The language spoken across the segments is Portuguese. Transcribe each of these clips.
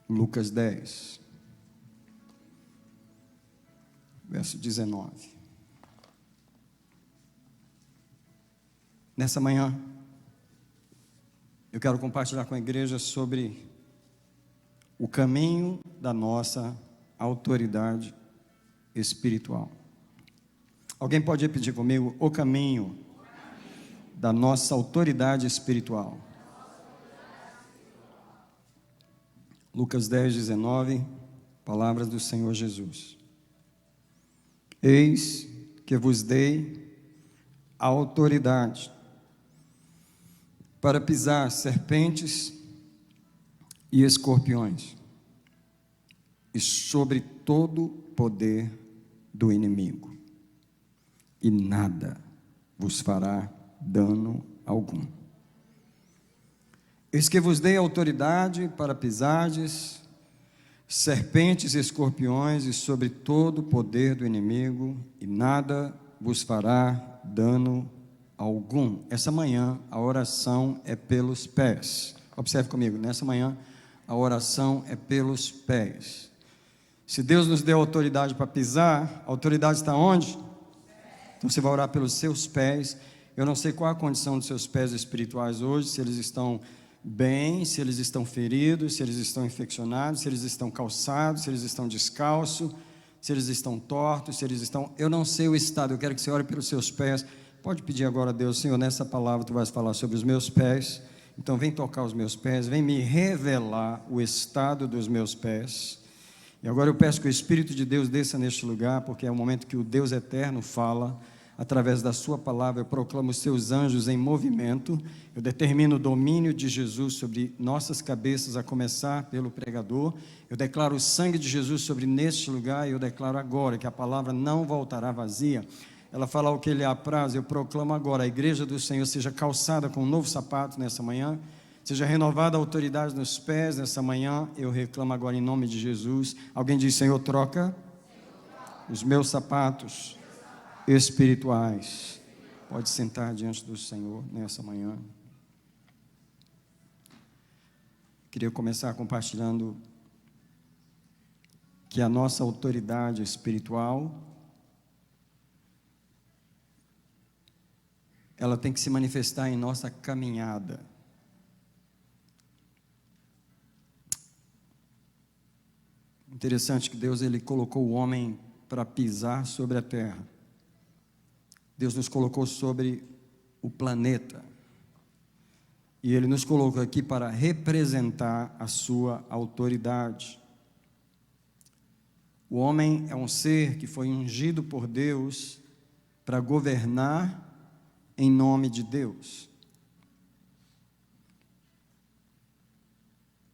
Lucas 10, verso 19. Nessa manhã, eu quero compartilhar com a igreja sobre o caminho da nossa autoridade espiritual. Alguém pode repetir comigo? O caminho da nossa autoridade espiritual. Lucas 10, 19, palavras do Senhor Jesus. Eis que vos dei a autoridade para pisar serpentes e escorpiões, e sobre todo o poder do inimigo, e nada vos fará dano algum. Eis que vos dei autoridade para pisardes serpentes e escorpiões, e sobre todo o poder do inimigo, e nada vos fará dano algum. Essa manhã a oração é pelos pés. Observe comigo, nessa manhã a oração é pelos pés. Se Deus nos deu autoridade para pisar, a autoridade está onde? Então você vai orar pelos seus pés. Eu não sei qual a condição dos seus pés espirituais hoje, se eles estão bem, se eles estão feridos, se eles estão infeccionados, se eles estão calçados, se eles estão descalços, se eles estão tortos, se eles estão... Eu não sei o estado, eu quero que você ore pelos seus pés. Pode pedir agora a Deus: Senhor, nessa palavra tu vais falar sobre os meus pés, então vem tocar os meus pés, vem me revelar o estado dos meus pés. E agora eu peço que o Espírito de Deus desça neste lugar, porque é o momento que o Deus eterno fala. Através da sua palavra eu proclamo os seus anjos em movimento, eu determino o domínio de Jesus sobre nossas cabeças, a começar pelo pregador. Eu declaro o sangue de Jesus sobre neste lugar, e eu declaro agora que a palavra não voltará vazia, ela fala o que lhe apraz. Eu proclamo agora: a igreja do Senhor seja calçada com um novo sapato nessa manhã, seja renovada a autoridade nos pés nessa manhã. Eu reclamo agora em nome de Jesus. Alguém diz: Senhor, troca os meus sapatos espirituais. Pode sentar diante do Senhor nessa manhã. Queria começar compartilhando que a nossa autoridade espiritual, ela tem que se manifestar em nossa caminhada. Interessante que Deus, ele colocou o homem para pisar sobre a terra. Deus nos colocou sobre o planeta, e Ele nos colocou aqui para representar a sua autoridade. O homem é um ser que foi ungido por Deus para governar em nome de Deus.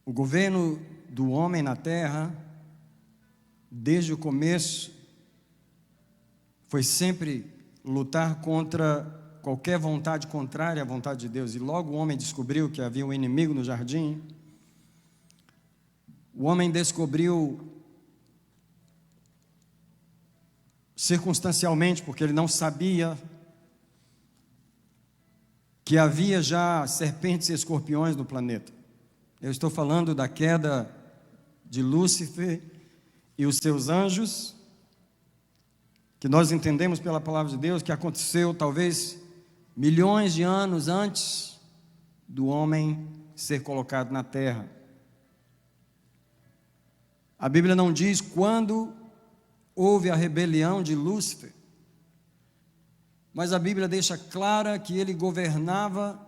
O governo do homem na terra, desde o começo, foi sempre lutar contra qualquer vontade contrária à vontade de Deus. E logo o homem descobriu que havia um inimigo no jardim. O homem descobriu circunstancialmente, porque ele não sabia, que havia já serpentes e escorpiões no planeta. Eu estou falando da queda de Lúcifer e os seus anjos, que nós entendemos pela palavra de Deus que aconteceu talvez milhões de anos antes do homem ser colocado na terra. A Bíblia não diz quando houve a rebelião de Lúcifer, mas a Bíblia deixa clara que ele governava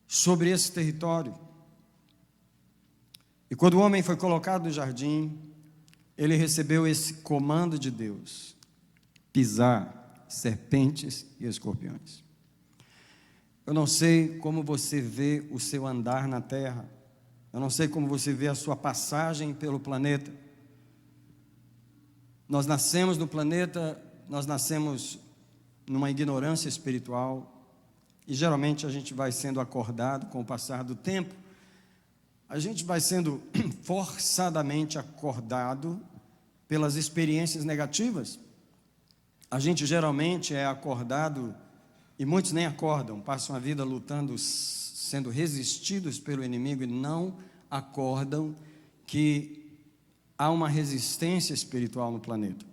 sobre esse território. E quando o homem foi colocado no jardim, ele recebeu esse comando de Deus: pisar serpentes e escorpiões. Eu não sei como você vê o seu andar na terra, eu não sei como você vê a sua passagem pelo planeta. Nós nascemos no planeta, nós nascemos numa ignorância espiritual, e geralmente a gente vai sendo acordado com o passar do tempo. A gente vai sendo forçadamente acordado pelas experiências negativas. A gente geralmente é acordado, e muitos nem acordam, passam a vida lutando, sendo resistidos pelo inimigo e não acordam que há uma resistência espiritual no planeta.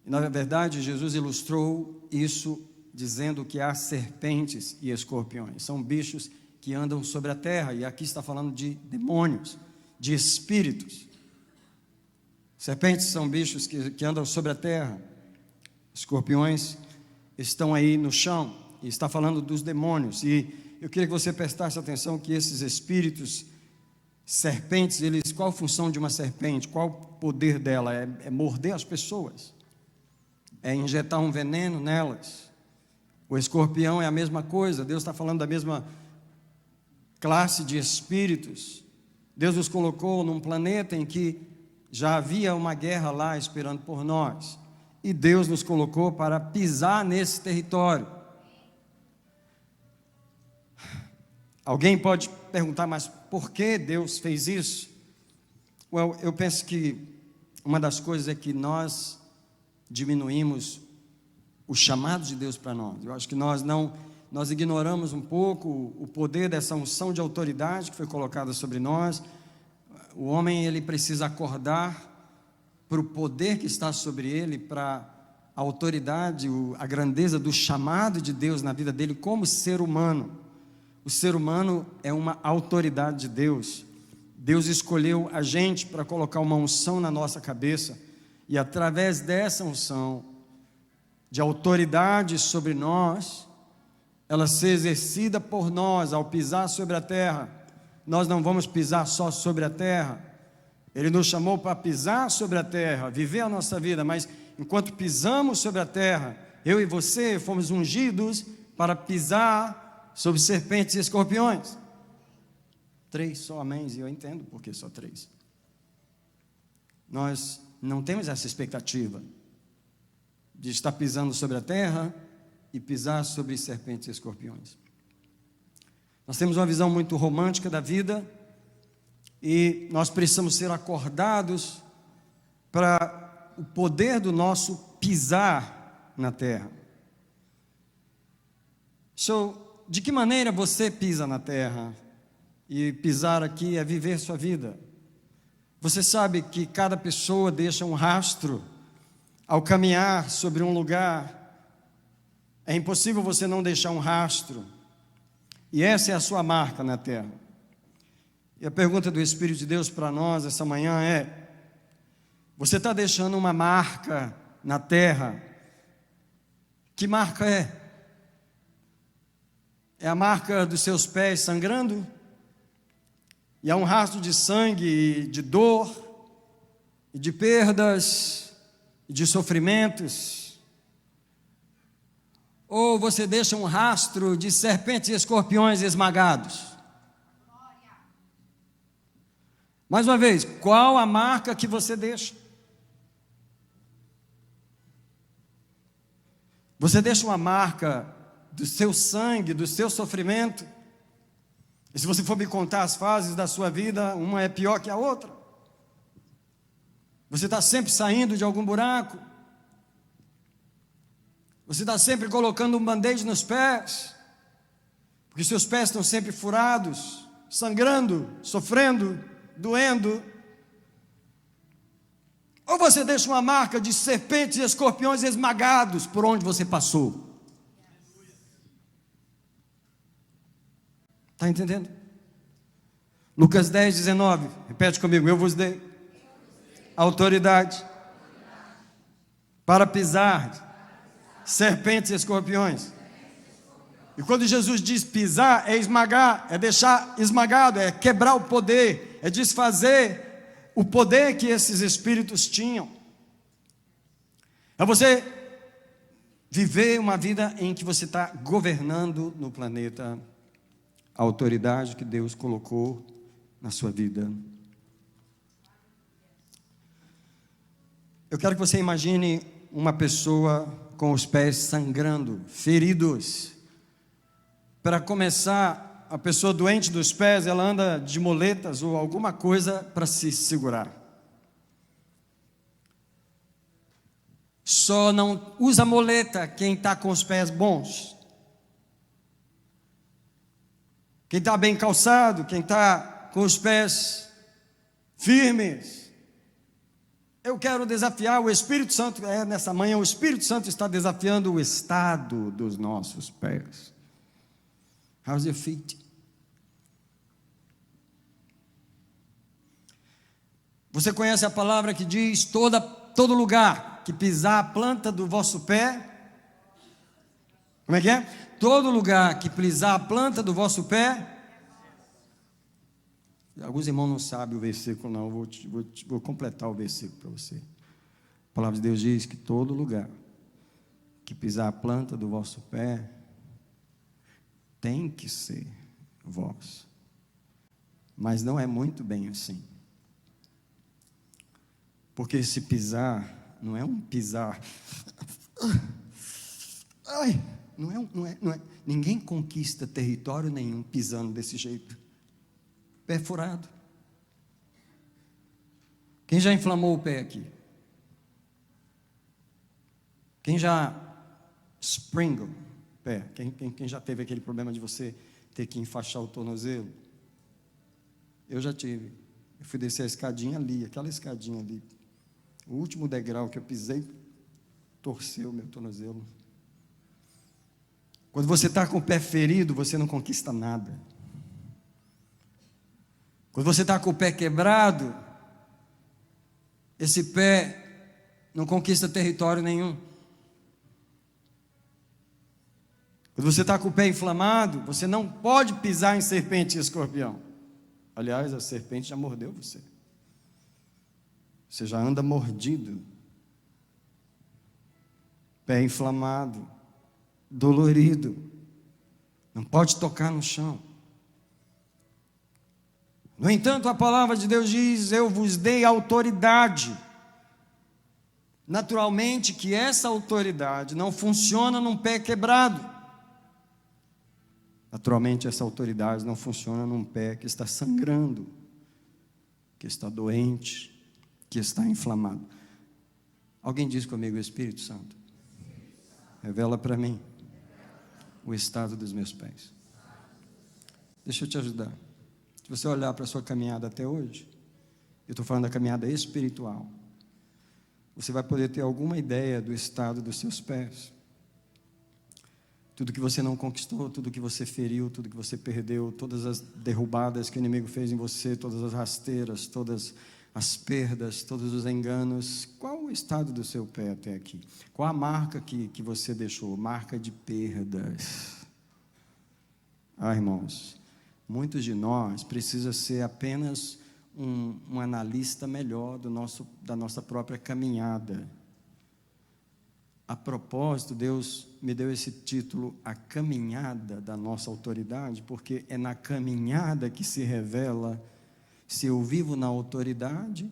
E, na verdade, Jesus ilustrou isso dizendo que há serpentes e escorpiões. São bichos que andam sobre a terra, e aqui está falando de demônios, de espíritos. Serpentes são bichos que andam sobre a terra. Escorpiões estão aí no chão, e está falando dos demônios. E eu queria que você prestasse atenção que esses espíritos, serpentes, qual a função de uma serpente? Qual o poder dela? É morder as pessoas, é injetar um veneno nelas. O escorpião é a mesma coisa. Deus está falando da mesma classe de espíritos. Deus nos colocou num planeta em que já havia uma guerra lá esperando por nós, e Deus nos colocou para pisar nesse território. Alguém pode perguntar, mas por que Deus fez isso? Eu penso que uma das coisas é que nós diminuímos o chamado de Deus para nós. Eu acho que nós ignoramos um pouco o poder dessa unção de autoridade que foi colocada sobre nós. O homem, ele precisa acordar para o poder que está sobre ele, para a autoridade, a grandeza do chamado de Deus na vida dele como ser humano. O ser humano é uma autoridade de Deus. Deus escolheu a gente para colocar uma unção na nossa cabeça, e através dessa unção de autoridade sobre nós, ela ser exercida por nós ao pisar sobre a terra. Nós não vamos pisar só sobre a terra. Ele nos chamou para pisar sobre a terra, viver a nossa vida, mas enquanto pisamos sobre a terra, eu e você fomos ungidos para pisar sobre serpentes e escorpiões. 3 só, amém, e eu entendo por que só 3. Nós não temos essa expectativa de estar pisando sobre a terra e pisar sobre serpentes e escorpiões. Nós temos uma visão muito romântica da vida, e nós precisamos ser acordados para o poder do nosso pisar na terra. De que maneira você pisa na terra? E pisar aqui é viver sua vida. Você sabe que cada pessoa deixa um rastro ao caminhar sobre um lugar. É impossível você não deixar um rastro. E essa é a sua marca na terra. E a pergunta do Espírito de Deus para nós essa manhã é: você está deixando uma marca na terra? Que marca é? É a marca dos seus pés sangrando? E há um rastro de sangue, de dor, e de perdas, e de sofrimentos? Ou você deixa um rastro de serpentes e escorpiões esmagados? Mais uma vez, qual a marca que você deixa? Você deixa uma marca do seu sangue, do seu sofrimento? E se você for me contar as fases da sua vida, uma é pior que a outra. Você está sempre saindo de algum buraco. Você está sempre colocando um band-aid nos pés, porque seus pés estão sempre furados, sangrando, sofrendo, doendo. Ou você deixa uma marca de serpentes e escorpiões esmagados por onde você passou? Está entendendo? Lucas 10, 19, repete comigo: eu vos dei autoridade para pisar serpentes e escorpiões. E quando Jesus diz pisar, é esmagar, é deixar esmagado, é quebrar o poder, é desfazer o poder que esses espíritos tinham. É você viver uma vida em que você está governando no planeta a autoridade que Deus colocou na sua vida. Eu quero que você imagine uma pessoa com os pés sangrando, feridos. Para começar, a pessoa doente dos pés, ela anda de muletas ou alguma coisa para se segurar. Só não usa muleta quem está com os pés bons. Quem está bem calçado, quem está com os pés firmes. Eu quero desafiar o Espírito Santo, nessa manhã o Espírito Santo está desafiando o estado dos nossos pés. How's your feet? Você conhece a palavra que diz, todo lugar que pisar a planta do vosso pé, como é que é? Todo lugar que pisar a planta do vosso pé. Alguns irmãos não sabem o versículo, não. Vou completar o versículo para você. A palavra de Deus diz que todo lugar que pisar a planta do vosso pé tem que ser vosso. Mas não é muito bem assim. Porque esse pisar não é um pisar. Ai, não é. Ninguém conquista território nenhum pisando desse jeito. Pé furado. Quem já inflamou o pé aqui? Quem já springled o pé? Quem já teve aquele problema de você ter que enfaixar o tornozelo? Eu já tive. Eu fui descer a escadinha ali, aquela escadinha ali. O último degrau que eu pisei, torceu o meu tornozelo. Quando você está com o pé ferido, você não conquista nada. Quando você está com o pé quebrado, esse pé não conquista território nenhum. Quando você está com o pé inflamado, você não pode pisar em serpente e escorpião. Aliás, a serpente já mordeu você. Você já anda mordido. Pé inflamado, dolorido. Não pode tocar no chão. No entanto, a palavra de Deus diz, eu vos dei autoridade. Naturalmente que essa autoridade não funciona num pé quebrado. Naturalmente essa autoridade não funciona num pé que está sangrando, que está doente, que está inflamado. Alguém diz comigo, Espírito Santo, revela para mim o estado dos meus pés. Deixa eu te ajudar. Se você olhar para a sua caminhada até hoje, eu estou falando da caminhada espiritual, você vai poder ter alguma ideia do estado dos seus pés. Tudo que você não conquistou, tudo que você feriu, tudo que você perdeu, todas as derrubadas que o inimigo fez em você, todas as rasteiras, todas as perdas, todos os enganos. Qual o estado do seu pé até aqui? Qual a marca que você deixou? Marca de perdas. Irmãos, muitos de nós precisam ser apenas um analista melhor da nossa própria caminhada. A propósito, Deus me deu esse título, a caminhada da nossa autoridade, porque é na caminhada que se revela se eu vivo na autoridade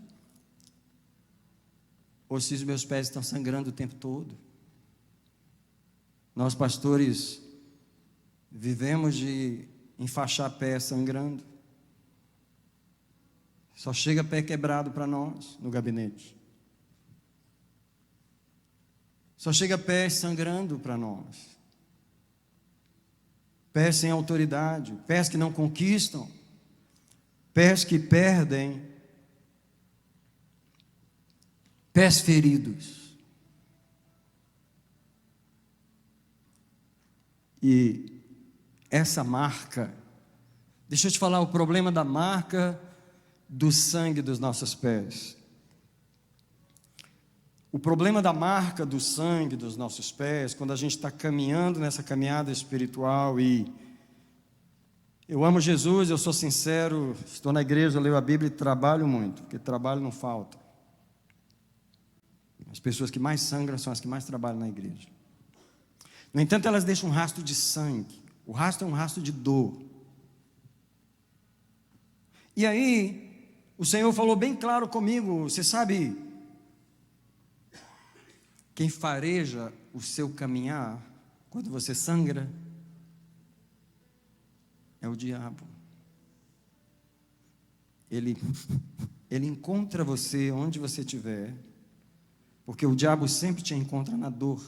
ou se os meus pés estão sangrando o tempo todo. Nós, pastores, vivemos de enfaixar pé sangrando. Só chega pé quebrado para nós no gabinete. Só chega pés sangrando para nós. Pés sem autoridade, pés que não conquistam, pés que perdem, pés feridos. E essa marca, deixa eu te falar o problema da marca do sangue dos nossos pés. O problema da marca do sangue dos nossos pés, quando a gente está caminhando nessa caminhada espiritual e eu amo Jesus, eu sou sincero, estou na igreja, leio a Bíblia e trabalho muito, porque trabalho não falta. As pessoas que mais sangram são as que mais trabalham na igreja. No entanto, elas deixam um rastro de sangue. O rastro é um rastro de dor. E aí, o Senhor falou bem claro comigo, você sabe, quem fareja o seu caminhar, quando você sangra, é o diabo. Ele encontra você onde você estiver, porque o diabo sempre te encontra na dor.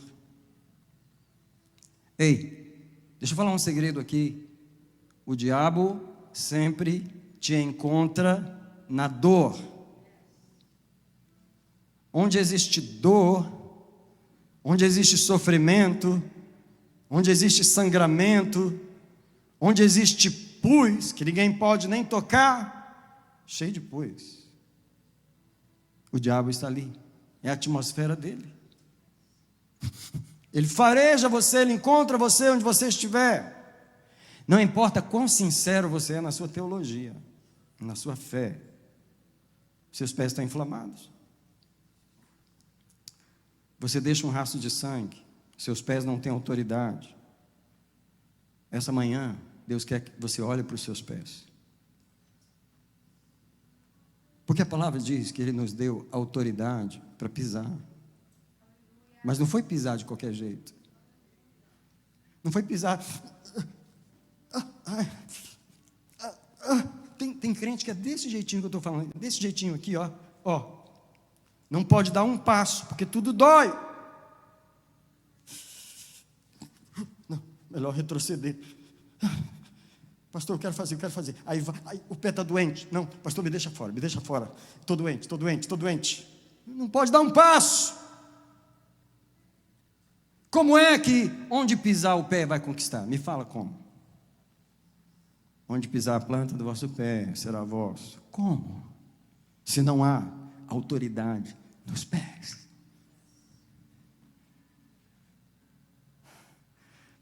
Ei, deixa eu falar um segredo aqui. O diabo sempre te encontra na dor. Onde existe dor, onde existe sofrimento, onde existe sangramento, onde existe pus, que ninguém pode nem tocar, cheio de pus, o diabo está ali, é a atmosfera dele. Ele fareja você, ele encontra você onde você estiver. Não importa quão sincero você é na sua teologia, na sua fé, seus pés estão inflamados. Você deixa um rastro de sangue, seus pés não têm autoridade. Essa manhã, Deus quer que você olhe para os seus pés. Porque a palavra diz que Ele nos deu autoridade para pisar. Mas não foi pisar de qualquer jeito. Não foi pisar. Tem crente que é desse jeitinho que eu estou falando. Desse jeitinho aqui, ó. Não pode dar um passo, porque tudo dói. Não, melhor retroceder. Pastor, eu quero fazer. Aí o pé está doente. Não, pastor, me deixa fora. Estou doente. Não pode dar um passo. Como é que onde pisar o pé vai conquistar? Me fala como. Onde pisar a planta do vosso pé será vosso. Como? Se não há autoridade nos pés.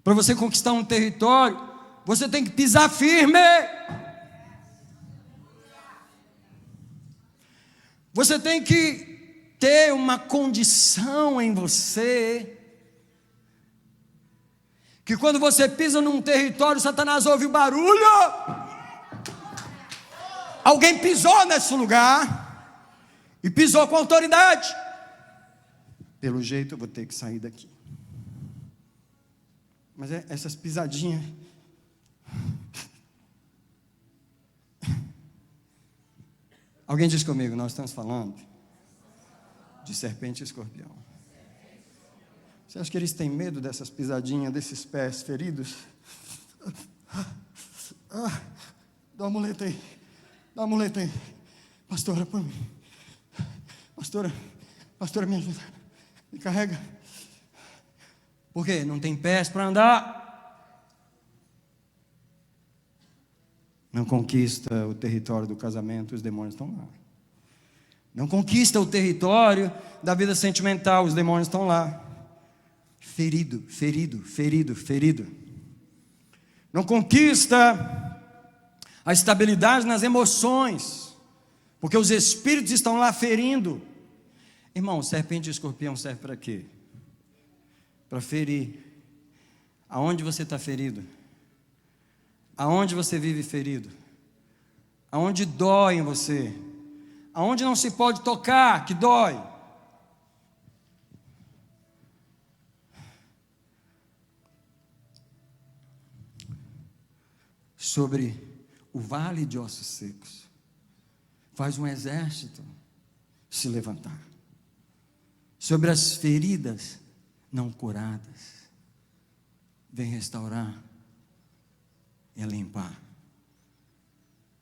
Para você conquistar um território, você tem que pisar firme. Você tem que ter uma condição em você, que quando você pisa num território, Satanás ouve o barulho. Alguém pisou nesse lugar e pisou com autoridade. Pelo jeito eu vou ter que sair daqui. Mas essas pisadinhas. Alguém diz comigo, nós estamos falando de serpente e escorpião. Você acha que eles têm medo dessas pisadinhas, desses pés feridos? Dá uma muleta aí. Pastora, por mim. Pastora, me ajuda. Me carrega. Por quê? Não tem pés para andar. Não conquista o território do casamento, os demônios estão lá. Não conquista o território da vida sentimental, os demônios estão lá. Ferido. Não conquista a estabilidade nas emoções, porque os espíritos estão lá ferindo. Irmão, serpente e escorpião serve para quê? Para ferir. Aonde você está ferido? Aonde você vive ferido? Aonde dói em você? Aonde não se pode tocar, que dói? Sobre o vale de ossos secos, faz um exército se levantar. Sobre as feridas não curadas, vem restaurar e limpar.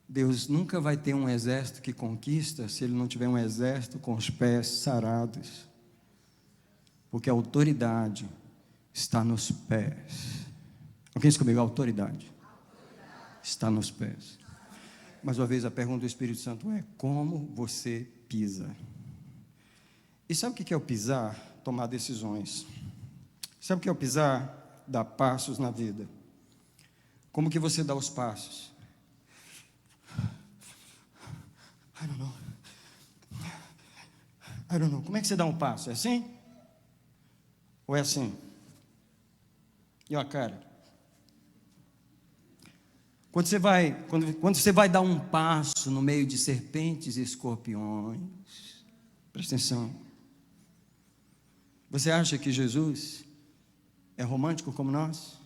Deus nunca vai ter um exército que conquista se Ele não tiver um exército com os pés sarados, porque a autoridade está nos pés. Alguém diz comigo, a autoridade está nos pés. Mais uma vez a pergunta do Espírito Santo é: como você pisa? E sabe o que é o pisar? Tomar decisões. Sabe o que é o pisar? Dar passos na vida. Como que você dá os passos? I don't know. Como é que você dá um passo? É assim? Ou é assim? E ó a cara. Quando você vai dar um passo no meio de serpentes e escorpiões, presta atenção. Você acha que Jesus é romântico como nós?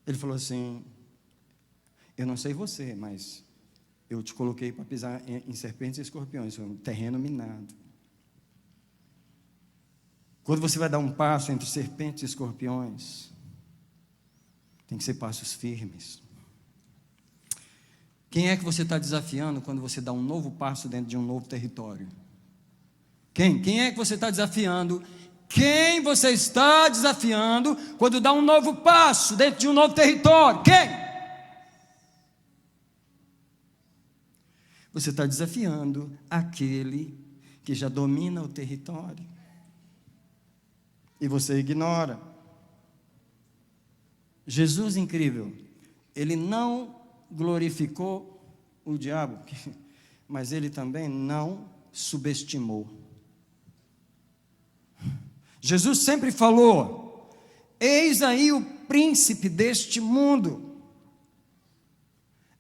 Ele falou assim: eu não sei você, mas eu te coloquei para pisar em serpentes e escorpiões, é um terreno minado. Quando você vai dar um passo entre serpentes e escorpiões, tem que ser passos firmes. Quem é que você está desafiando quando você dá um novo passo dentro de um novo território? Quem? Quem é que você está desafiando? Quem você está desafiando quando dá um novo passo dentro de um novo território? Quem? Você está desafiando aquele que já domina o território. E você ignora. Jesus, incrível, ele não glorificou o diabo, mas ele também não subestimou. Jesus sempre falou: eis aí o príncipe deste mundo.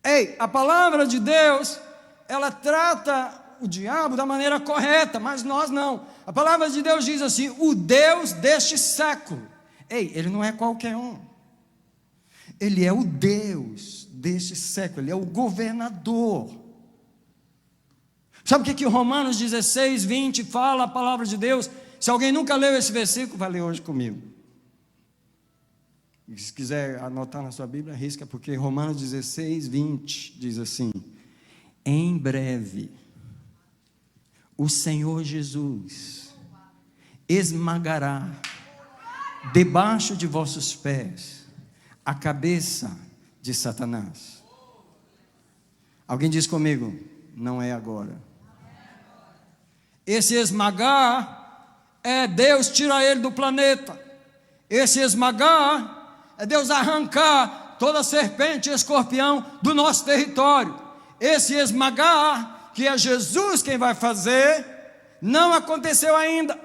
Ei, a palavra de Deus, ela trata o diabo da maneira correta, mas nós não. A palavra de Deus diz assim: o Deus deste século. Ei, ele não é qualquer um. Ele é o Deus deste século, ele é o governador. Sabe o que Romanos 16, 20 fala a palavra de Deus? Se alguém nunca leu esse versículo, vai ler hoje comigo. E se quiser anotar na sua Bíblia, arrisca, porque Romanos 16, 20 diz assim: em breve, o Senhor Jesus esmagará debaixo de vossos pés a cabeça de Satanás. Alguém diz comigo: não é agora. Esse esmagar é Deus tirar ele do planeta. Esse esmagar é Deus arrancar toda serpente e escorpião do nosso território. Esse esmagar, que é Jesus quem vai fazer, não aconteceu ainda.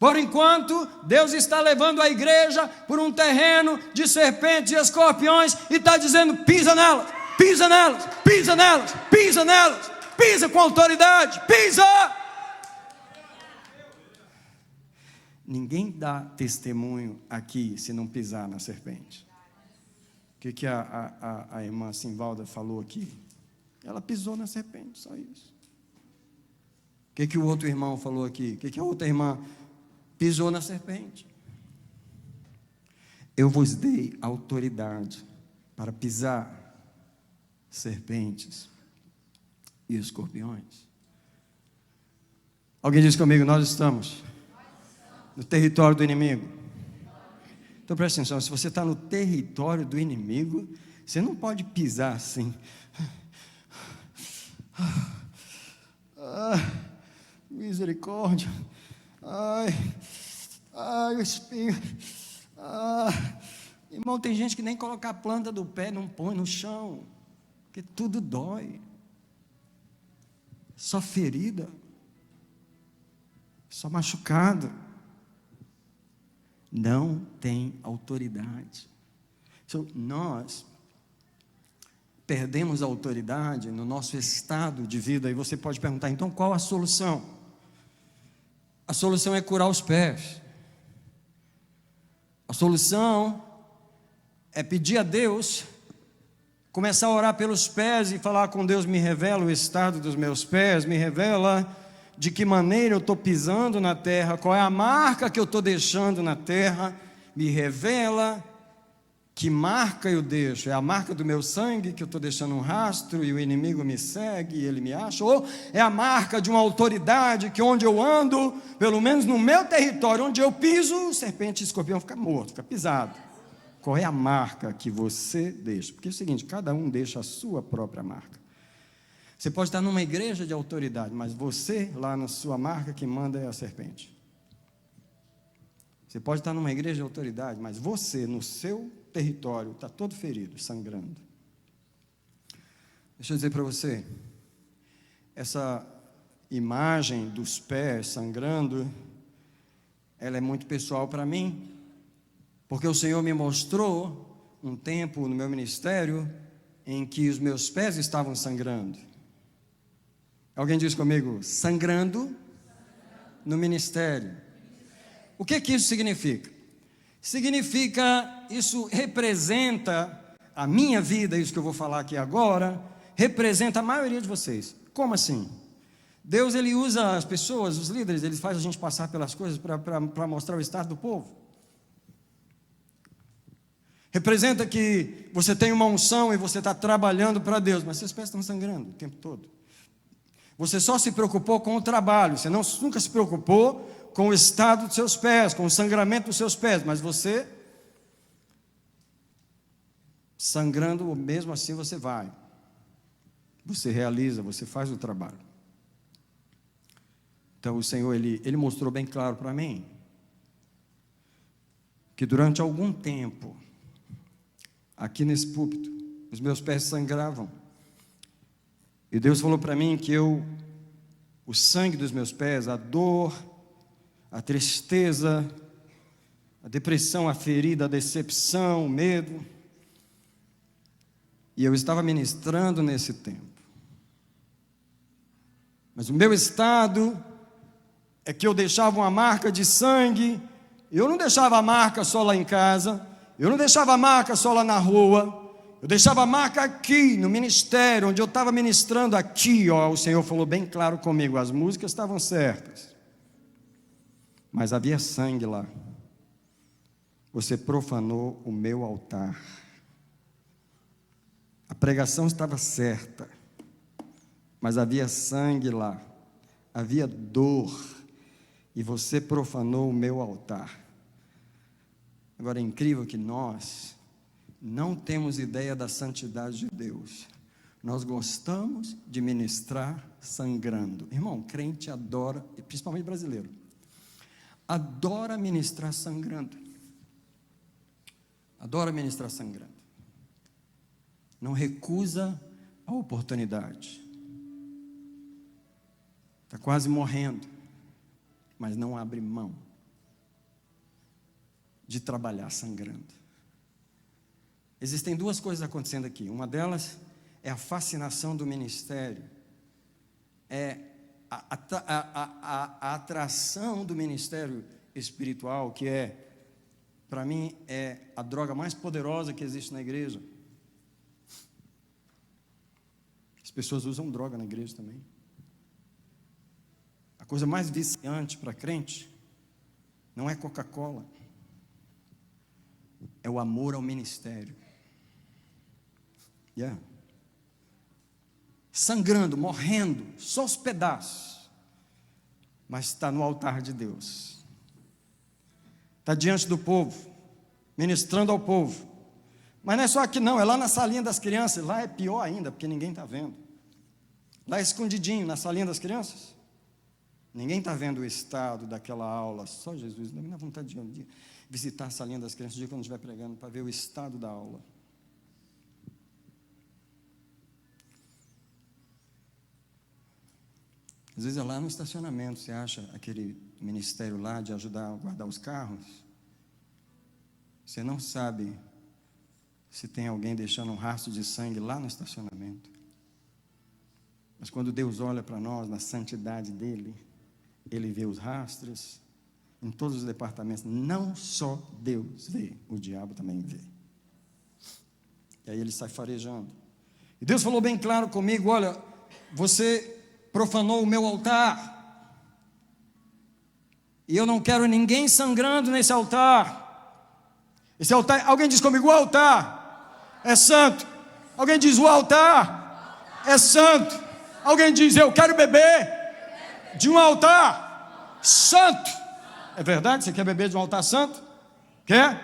Por enquanto, Deus está levando a igreja por um terreno de serpentes e escorpiões e está dizendo: pisa nelas, pisa nelas, pisa nelas, pisa nelas, pisa com autoridade, pisa. Ninguém dá testemunho aqui se não pisar na serpente. O que a irmã Simvalda falou aqui? Ela pisou na serpente, só isso. O que o outro irmão falou aqui? O que a outra irmã pisou na serpente? Eu vos dei autoridade para pisar serpentes e escorpiões. Alguém diz comigo: nós estamos no território do inimigo. Então presta atenção, se você está no território do inimigo, você não pode pisar assim. Misericórdia. Ai, o espinho. Irmão, tem gente que nem colocar a planta do pé não põe no chão, porque tudo dói. Só ferida, só machucado. Não tem autoridade. Nós perdemos a autoridade no nosso estado de vida. E você pode perguntar: então qual a solução? A solução é curar os pés. A solução é pedir a Deus, começar a orar pelos pés e falar com Deus: me revela o estado dos meus pés, me revela de que maneira eu estou pisando na terra, qual é a marca que eu estou deixando na terra, me revela que marca eu deixo. É a marca do meu sangue que eu estou deixando um rastro e o inimigo me segue e ele me acha? Ou é a marca de uma autoridade que onde eu ando, pelo menos no meu território, onde eu piso, serpente e escorpião fica morto, fica pisado? Qual é a marca que você deixa? Porque é o seguinte: cada um deixa a sua própria marca. Você pode estar numa igreja de autoridade, mas você, lá na sua marca, que manda é a serpente. Você pode estar numa igreja de autoridade, mas você, no seu território, está todo ferido, sangrando. Deixa eu dizer para você, essa imagem dos pés sangrando, ela é muito pessoal para mim, porque o Senhor me mostrou um tempo no meu ministério em que os meus pés estavam sangrando. Alguém diz comigo: sangrando no ministério. O que isso significa? Significa, isso representa a minha vida, isso que eu vou falar aqui agora, representa a maioria de vocês. Como assim? Deus, ele usa as pessoas, os líderes, ele faz a gente passar pelas coisas para mostrar o estado do povo. Representa que você tem uma unção e você está trabalhando para Deus, mas seus pés estão sangrando o tempo todo. Você só se preocupou com o trabalho, você nunca se preocupou com o estado dos seus pés, com o sangramento dos seus pés, mas você, sangrando, mesmo assim você vai. Você realiza, você faz o trabalho. Então o Senhor, Ele mostrou bem claro para mim, que durante algum tempo, aqui nesse púlpito, os meus pés sangravam. E Deus falou para mim que o sangue dos meus pés, a dor, a tristeza, a depressão, a ferida, a decepção, o medo. E eu estava ministrando nesse tempo. Mas o meu estado é que eu deixava uma marca de sangue. Eu não deixava a marca só lá em casa. Eu não deixava a marca só lá na rua, eu deixava a marca aqui, no ministério, onde eu estava ministrando aqui, ó, o Senhor falou bem claro comigo, as músicas estavam certas, mas havia sangue lá. Você profanou o meu altar. A pregação estava certa, mas havia sangue lá, havia dor, e você profanou o meu altar. Agora é incrível que nós não temos ideia da santidade de Deus. Nós gostamos de ministrar sangrando. Irmão, crente adora, principalmente brasileiro, adora ministrar sangrando. Adora ministrar sangrando. Não recusa a oportunidade. Está quase morrendo, mas não abre mão de trabalhar sangrando. Existem duas coisas acontecendo aqui. Uma delas é a fascinação do ministério, é a atração do ministério espiritual, que para mim, é a droga mais poderosa que existe na igreja. As pessoas usam droga na igreja também. A coisa mais viciante para crente não é Coca-Cola, é o amor ao ministério. Sangrando, morrendo, só os pedaços, mas está no altar de Deus, está diante do povo, ministrando ao povo. Mas não é só aqui não, é lá na salinha das crianças. Lá é pior ainda, porque ninguém está vendo. Lá é escondidinho, na salinha das crianças. Ninguém está vendo o estado daquela aula. Só Jesus, não me dá vontade de visitar a salinha das crianças o dia quando estiver pregando, para ver o estado da aula. Às vezes é lá no estacionamento, você acha aquele ministério lá de ajudar a guardar os carros. Você não sabe se tem alguém deixando um rastro de sangue lá no estacionamento. Mas quando Deus olha para nós, na santidade dEle, Ele vê os rastros em todos os departamentos. Não só Deus vê, o diabo também vê. E aí ele sai farejando. E Deus falou bem claro comigo: olha, você profanou o meu altar, e eu não quero ninguém sangrando nesse altar. Esse altar, alguém diz comigo: o altar é santo. Alguém diz: o altar é santo. Alguém diz: eu quero beber de um altar santo. É verdade? Você quer beber de um altar santo? Quer?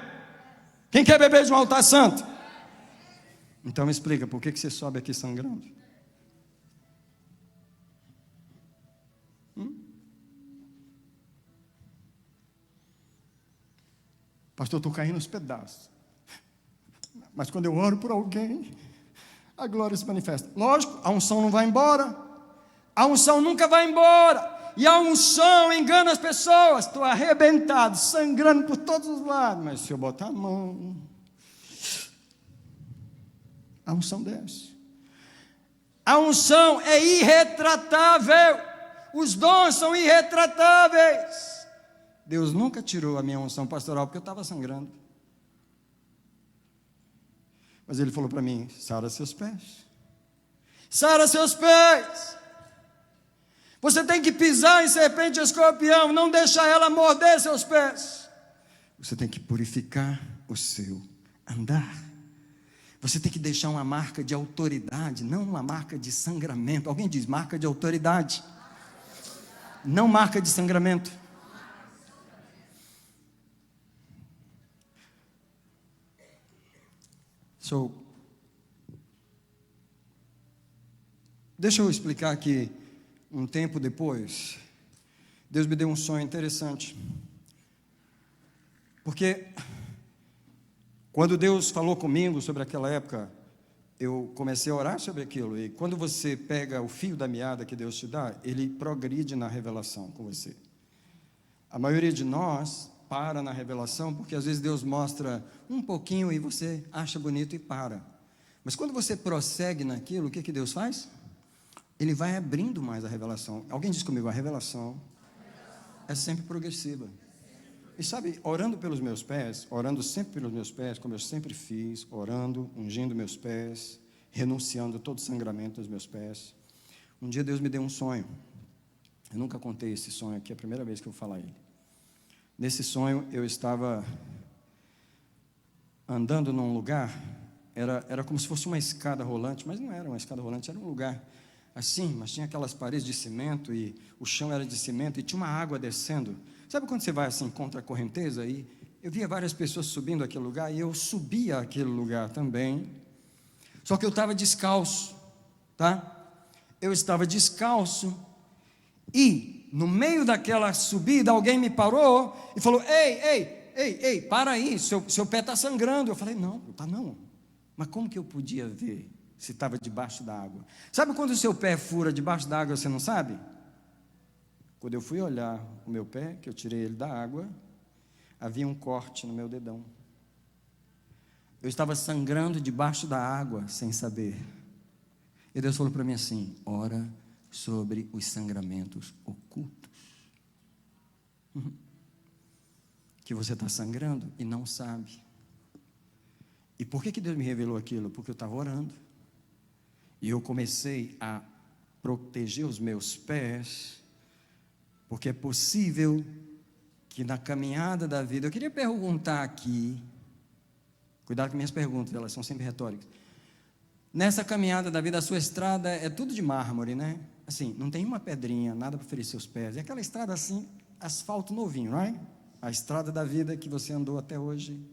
Quem quer beber de um altar santo? Então me explica, por que você sobe aqui sangrando? Pastor, eu estou caindo nos pedaços. Mas quando eu oro por alguém, a glória se manifesta. Lógico, a unção não vai embora. A unção nunca vai embora. E a unção engana as pessoas. Estou arrebentado, sangrando por todos os lados. Mas se eu botar a mão, a unção desce. A unção é irretratável. Os dons são irretratáveis. Deus nunca tirou a minha unção pastoral porque eu estava sangrando. Mas Ele falou para mim: sara seus pés. Sara seus pés. Você tem que pisar em serpente e escorpião, não deixar ela morder seus pés. Você tem que purificar o seu andar. Você tem que deixar uma marca de autoridade, não uma marca de sangramento. Alguém diz marca de autoridade, não marca de sangramento. Deixa eu explicar aqui. Um tempo depois, Deus me deu um sonho interessante. Porque quando Deus falou comigo sobre aquela época, eu comecei a orar sobre aquilo. E quando você pega o fio da meada que Deus te dá, Ele progride na revelação com você. A maioria de nós para na revelação, porque às vezes Deus mostra um pouquinho e você acha bonito e para. Mas quando você prossegue naquilo, o que Deus faz? Ele vai abrindo mais a revelação. Alguém diz comigo, a revelação é sempre progressiva. E sabe, orando pelos meus pés, orando sempre pelos meus pés, como eu sempre fiz, orando, ungindo meus pés, renunciando a todo sangramento dos meus pés. Um dia Deus me deu um sonho. Eu nunca contei esse sonho aqui, é a primeira vez que eu vou falar ele. Nesse sonho eu estava andando num lugar, era como se fosse uma escada rolante, mas não era uma escada rolante, era um lugar assim, mas tinha aquelas paredes de cimento e o chão era de cimento e tinha uma água descendo. Sabe quando você vai assim contra a correnteza? E eu via várias pessoas subindo aquele lugar e eu subia aquele lugar também. Só que eu estava descalço, tá? Eu estava descalço e no meio daquela subida alguém me parou e falou: ei, para aí, seu pé está sangrando. Eu falei: não está não. Mas como que eu podia ver se estava debaixo da água? Sabe quando o seu pé fura debaixo da água, você não sabe? Quando eu fui olhar o meu pé, que eu tirei ele da água, havia um corte no meu dedão. Eu estava sangrando debaixo da água, sem saber. E Deus falou para mim assim: ora sobre os sangramentos ocultos. Que você está sangrando e não sabe. E por que Deus me revelou aquilo? Porque eu estava orando. E eu comecei a proteger os meus pés, porque é possível que na caminhada da vida, eu queria perguntar aqui, cuidado com minhas perguntas, elas são sempre retóricas. Nessa caminhada da vida, a sua estrada é tudo de mármore, né? Assim, não tem uma pedrinha, nada para ferir seus pés. É aquela estrada assim, asfalto novinho, não é? A estrada da vida que você andou até hoje.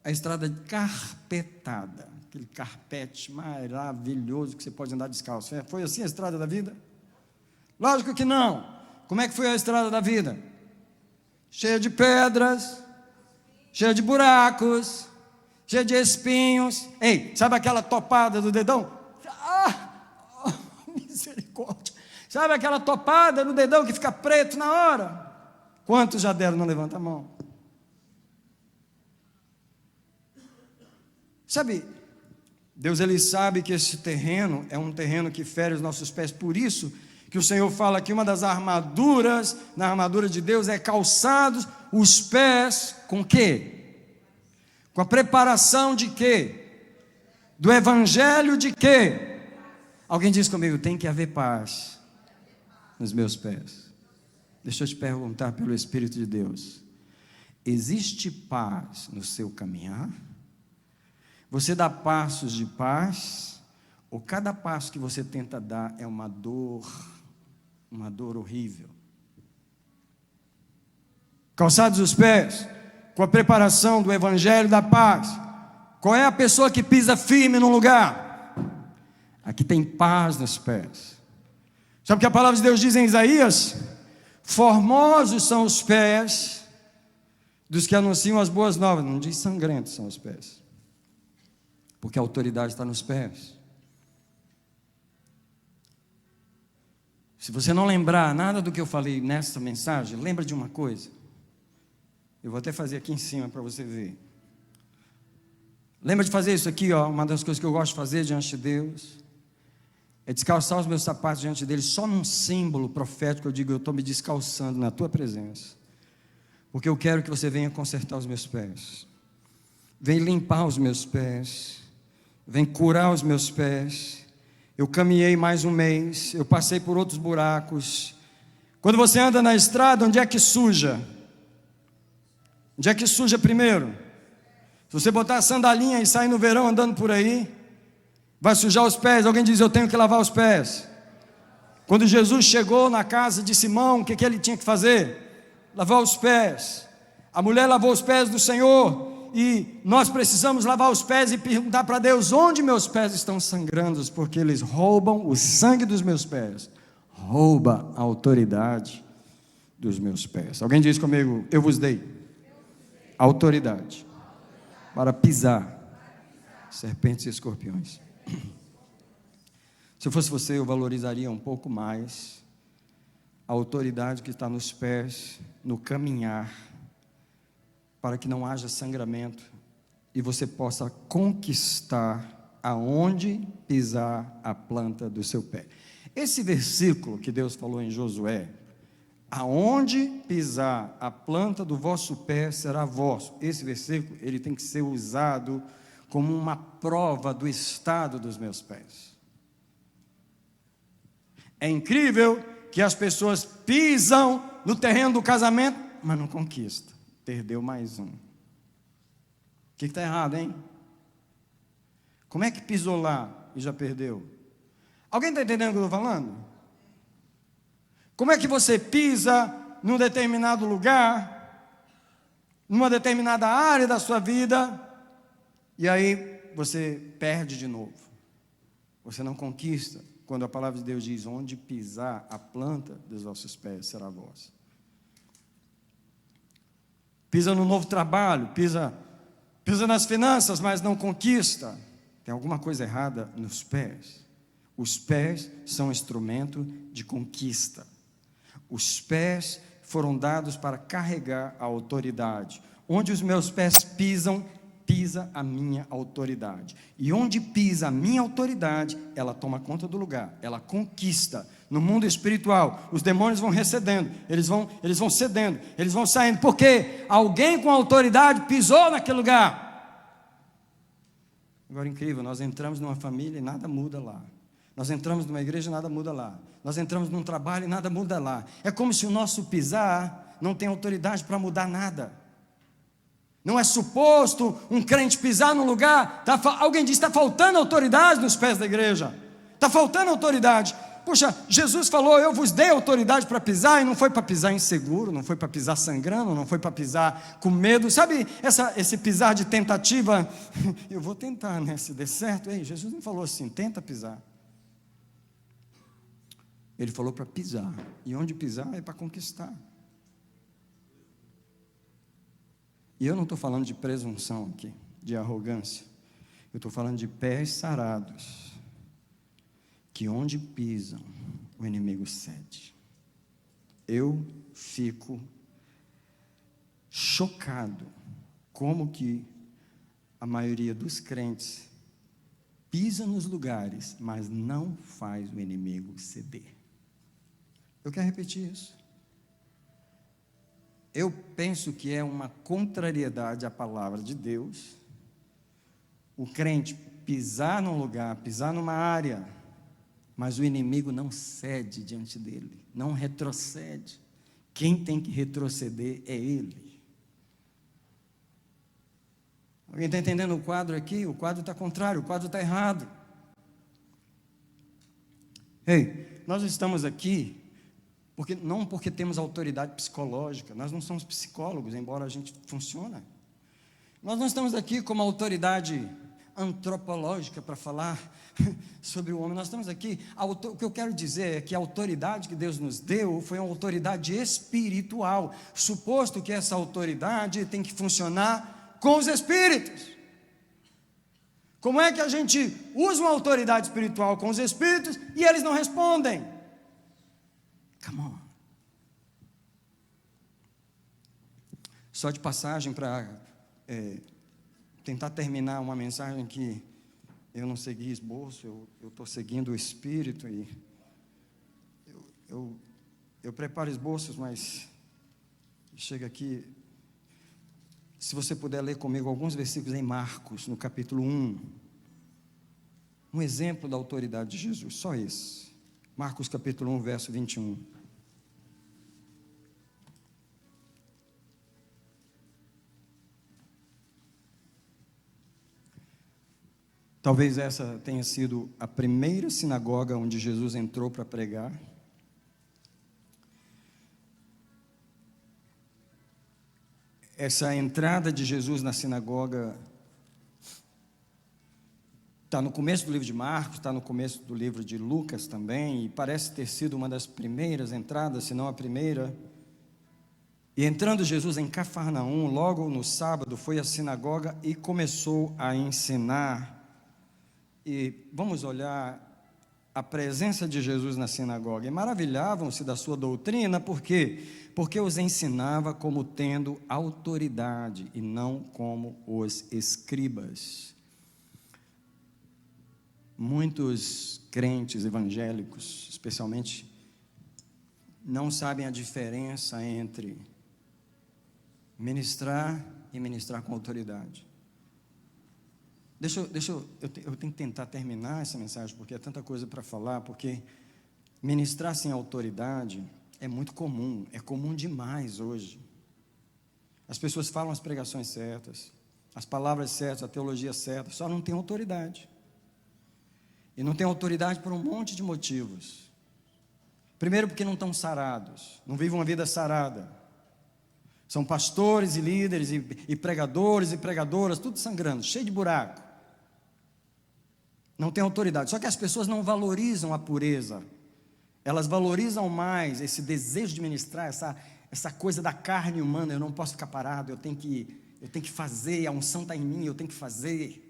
A estrada carpetada, aquele carpete maravilhoso que você pode andar descalço. Foi assim a estrada da vida? Lógico que não. Como é que foi a estrada da vida? Cheia de pedras, cheia de buracos, cheia de espinhos. Ei, sabe aquela topada do dedão? Misericórdia. Sabe aquela topada no dedão que fica preto na hora? Quantos já deram? Não levanta a mão. Sabe, Deus ele sabe que esse terreno é um terreno que fere os nossos pés, por isso que o Senhor fala que uma das armaduras, na armadura de Deus, é calçados os pés com quê? Com a preparação de quê? Do evangelho de quê? Alguém diz comigo, tem que haver paz nos meus pés. Deixa eu te perguntar pelo Espírito de Deus, existe paz no seu caminhar? Você dá passos de paz, ou cada passo que você tenta dar é uma dor horrível? Calçados os pés, com a preparação do evangelho da paz. Qual é a pessoa que pisa firme num lugar? Aqui tem paz nos pés. Sabe o que a palavra de Deus diz em Isaías? Formosos são os pés dos que anunciam as boas novas. Não diz sangrentos são os pés, porque a autoridade está nos pés. Se você não lembrar nada do que eu falei nessa mensagem, lembra de uma coisa. Eu vou até fazer aqui em cima para você ver. Lembra de fazer isso aqui, ó, uma das coisas que eu gosto de fazer diante de Deus é descalçar os meus sapatos diante dele, só num símbolo profético. Eu digo, eu estou me descalçando na tua presença, porque eu quero que você venha consertar os meus pés, venha limpar os meus pés, vem curar os meus pés. Eu caminhei mais um mês, eu passei por outros buracos. Quando você anda na estrada, onde é que suja? Onde é que suja primeiro? Se você botar a sandalinha e sair no verão andando por aí, vai sujar os pés. Alguém diz: eu tenho que lavar os pés. Quando Jesus chegou na casa de Simão, o que ele tinha que fazer? Lavar os pés. A mulher lavou os pés do Senhor, e nós precisamos lavar os pés e perguntar para Deus: onde meus pés estão sangrando? Porque eles roubam o sangue dos meus pés, rouba a autoridade dos meus pés. Alguém diz comigo: eu vos dei autoridade para pisar serpentes e escorpiões. Se eu fosse você, eu valorizaria um pouco mais a autoridade que está nos pés, no caminhar, para que não haja sangramento e você possa conquistar aonde pisar a planta do seu pé. Esse versículo que Deus falou em Josué: aonde pisar a planta do vosso pé será vosso. Esse versículo, ele tem que ser usado como uma prova do estado dos meus pés. É incrível que as pessoas pisam no terreno do casamento, mas não conquistam. Perdeu mais um. O que está errado, hein? Como é que pisou lá e já perdeu? Alguém está entendendo o que eu estou falando? Como é que você pisa num determinado lugar, numa determinada área da sua vida, e aí você perde de novo? Você não conquista quando a palavra de Deus diz: onde pisar a planta dos vossos pés será vossa. Pisa no novo trabalho, pisa nas finanças, mas não conquista. Tem alguma coisa errada nos pés. Os pés são instrumento de conquista. Os pés foram dados para carregar a autoridade. Onde os meus pés pisam, pisa a minha autoridade. E onde pisa a minha autoridade, ela toma conta do lugar, ela conquista. No mundo espiritual, os demônios vão recedendo, eles vão cedendo, eles vão saindo, porque alguém com autoridade pisou naquele lugar. Agora, incrível, nós entramos numa família e nada muda lá. Nós entramos numa igreja e nada muda lá. Nós entramos num trabalho e nada muda lá. É como se o nosso pisar não tem autoridade para mudar nada. Não é suposto um crente pisar num lugar. Alguém diz: está faltando autoridade nos pés da igreja. Está faltando autoridade. Poxa, Jesus falou: eu vos dei autoridade para pisar, e não foi para pisar inseguro, não foi para pisar sangrando, não foi para pisar com medo. Sabe esse pisar de tentativa? Eu vou tentar, né? Se der certo. Ei, Jesus não falou assim: tenta pisar. Ele falou para pisar. E onde pisar é para conquistar. E eu não estou falando de presunção aqui, de arrogância. Eu estou falando de pés sarados, que onde pisam, o inimigo cede. Eu fico chocado como que a maioria dos crentes pisa nos lugares, mas não faz o inimigo ceder. Eu quero repetir isso. Eu penso que é uma contrariedade à palavra de Deus o crente pisar num lugar, pisar numa área, mas o inimigo não cede diante dele, não retrocede. Quem tem que retroceder é ele. Alguém está entendendo o quadro aqui? O quadro está contrário, o quadro está errado. Ei, nós estamos aqui não porque temos autoridade psicológica. Nós não somos psicólogos, embora a gente funcione. Nós não estamos aqui como autoridade antropológica para falar sobre o homem. Nós estamos aqui, o que eu quero dizer é que a autoridade que Deus nos deu foi uma autoridade espiritual, suposto que essa autoridade tem que funcionar com os espíritos. Como é que a gente usa uma autoridade espiritual com os espíritos e eles não respondem? Come on. Só de passagem para tentar terminar uma mensagem que eu não segui esboço, eu estou seguindo o Espírito, e eu preparo esboços, mas chega aqui. Se você puder ler comigo alguns versículos em Marcos, no capítulo 1, um exemplo da autoridade de Jesus, só esse. Marcos capítulo 1, verso 21. Talvez essa tenha sido a primeira sinagoga onde Jesus entrou para pregar. Essa entrada de Jesus na sinagoga está no começo do livro de Marcos, está no começo do livro de Lucas também, e parece ter sido uma das primeiras entradas, se não a primeira. E entrando Jesus em Cafarnaum, logo no sábado, foi à sinagoga e começou a ensinar. E vamos olhar a presença de Jesus na sinagoga. E maravilhavam-se da sua doutrina, por quê? Porque os ensinava como tendo autoridade e não como os escribas. Muitos crentes evangélicos, especialmente, não sabem a diferença entre ministrar e ministrar com autoridade. Eu tenho que tentar terminar essa mensagem, porque é tanta coisa para falar, porque ministrar sem autoridade é muito comum, é comum demais hoje. As pessoas falam as pregações certas, as palavras certas, a teologia certa, só não tem autoridade. E não tem autoridade por um monte de motivos. Primeiro, porque não estão sarados, não vivem uma vida sarada. São pastores e líderes e pregadores e pregadoras, tudo sangrando, cheio de buraco. Não tem autoridade. Só que as pessoas não valorizam a pureza. Elas valorizam mais esse desejo de ministrar, essa coisa da carne humana. Eu não posso ficar parado, eu tenho que fazer, a unção está em mim, eu tenho que fazer.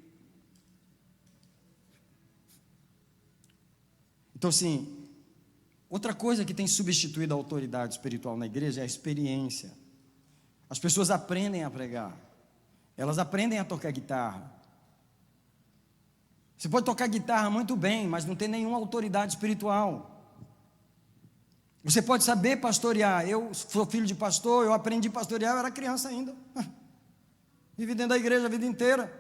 Então, assim, outra coisa que tem substituído a autoridade espiritual na igreja é a experiência. As pessoas aprendem a pregar, elas aprendem a tocar guitarra. Você pode tocar guitarra muito bem, mas não tem nenhuma autoridade espiritual. Você pode saber pastorear. Eu sou filho de pastor, eu aprendi a pastorear, eu era criança ainda. Vivi dentro da igreja a vida inteira.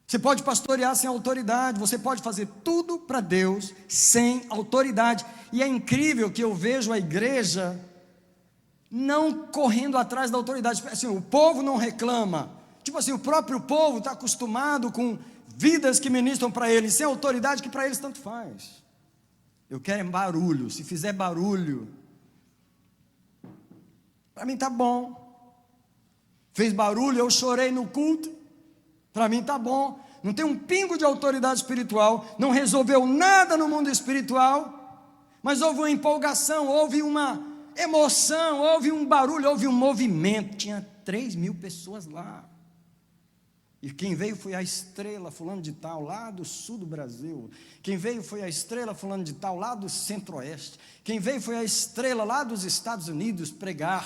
Você pode pastorear sem autoridade, você pode fazer tudo para Deus sem autoridade. E é incrível que eu vejo a igreja não correndo atrás da autoridade. Assim, o povo não reclama. Tipo assim, o próprio povo está acostumado com vidas que ministram para eles, sem autoridade, que para eles tanto faz. Eu quero barulho, se fizer barulho, para mim está bom. Fez barulho, eu chorei no culto, para mim está bom. Não tem um pingo de autoridade espiritual, não resolveu nada no mundo espiritual, mas houve uma empolgação, houve uma emoção, houve um barulho, houve um movimento. Tinha 3.000 pessoas lá. E quem veio foi a estrela fulano de tal, lá do sul do Brasil. Quem veio foi a estrela fulano de tal, lá do centro-oeste. Quem veio foi a estrela lá dos Estados Unidos pregar.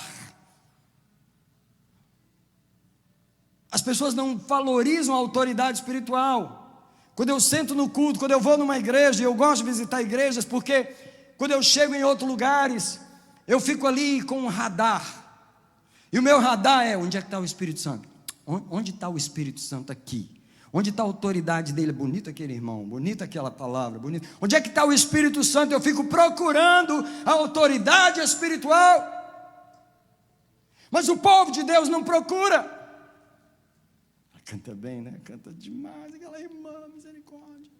As pessoas não valorizam a autoridade espiritual. Quando eu sento no culto, quando eu vou numa igreja, eu gosto de visitar igrejas, porque quando eu chego em outros lugares, eu fico ali com um radar. E o meu radar é: onde é que está o Espírito Santo? Onde está o Espírito Santo aqui? Onde está a autoridade dele? Bonito aquele irmão, bonita aquela palavra, bonito. Onde é que está o Espírito Santo? Eu fico procurando a autoridade espiritual. Mas o povo de Deus não procura. Canta bem, né? Canta demais aquela irmã, misericórdia.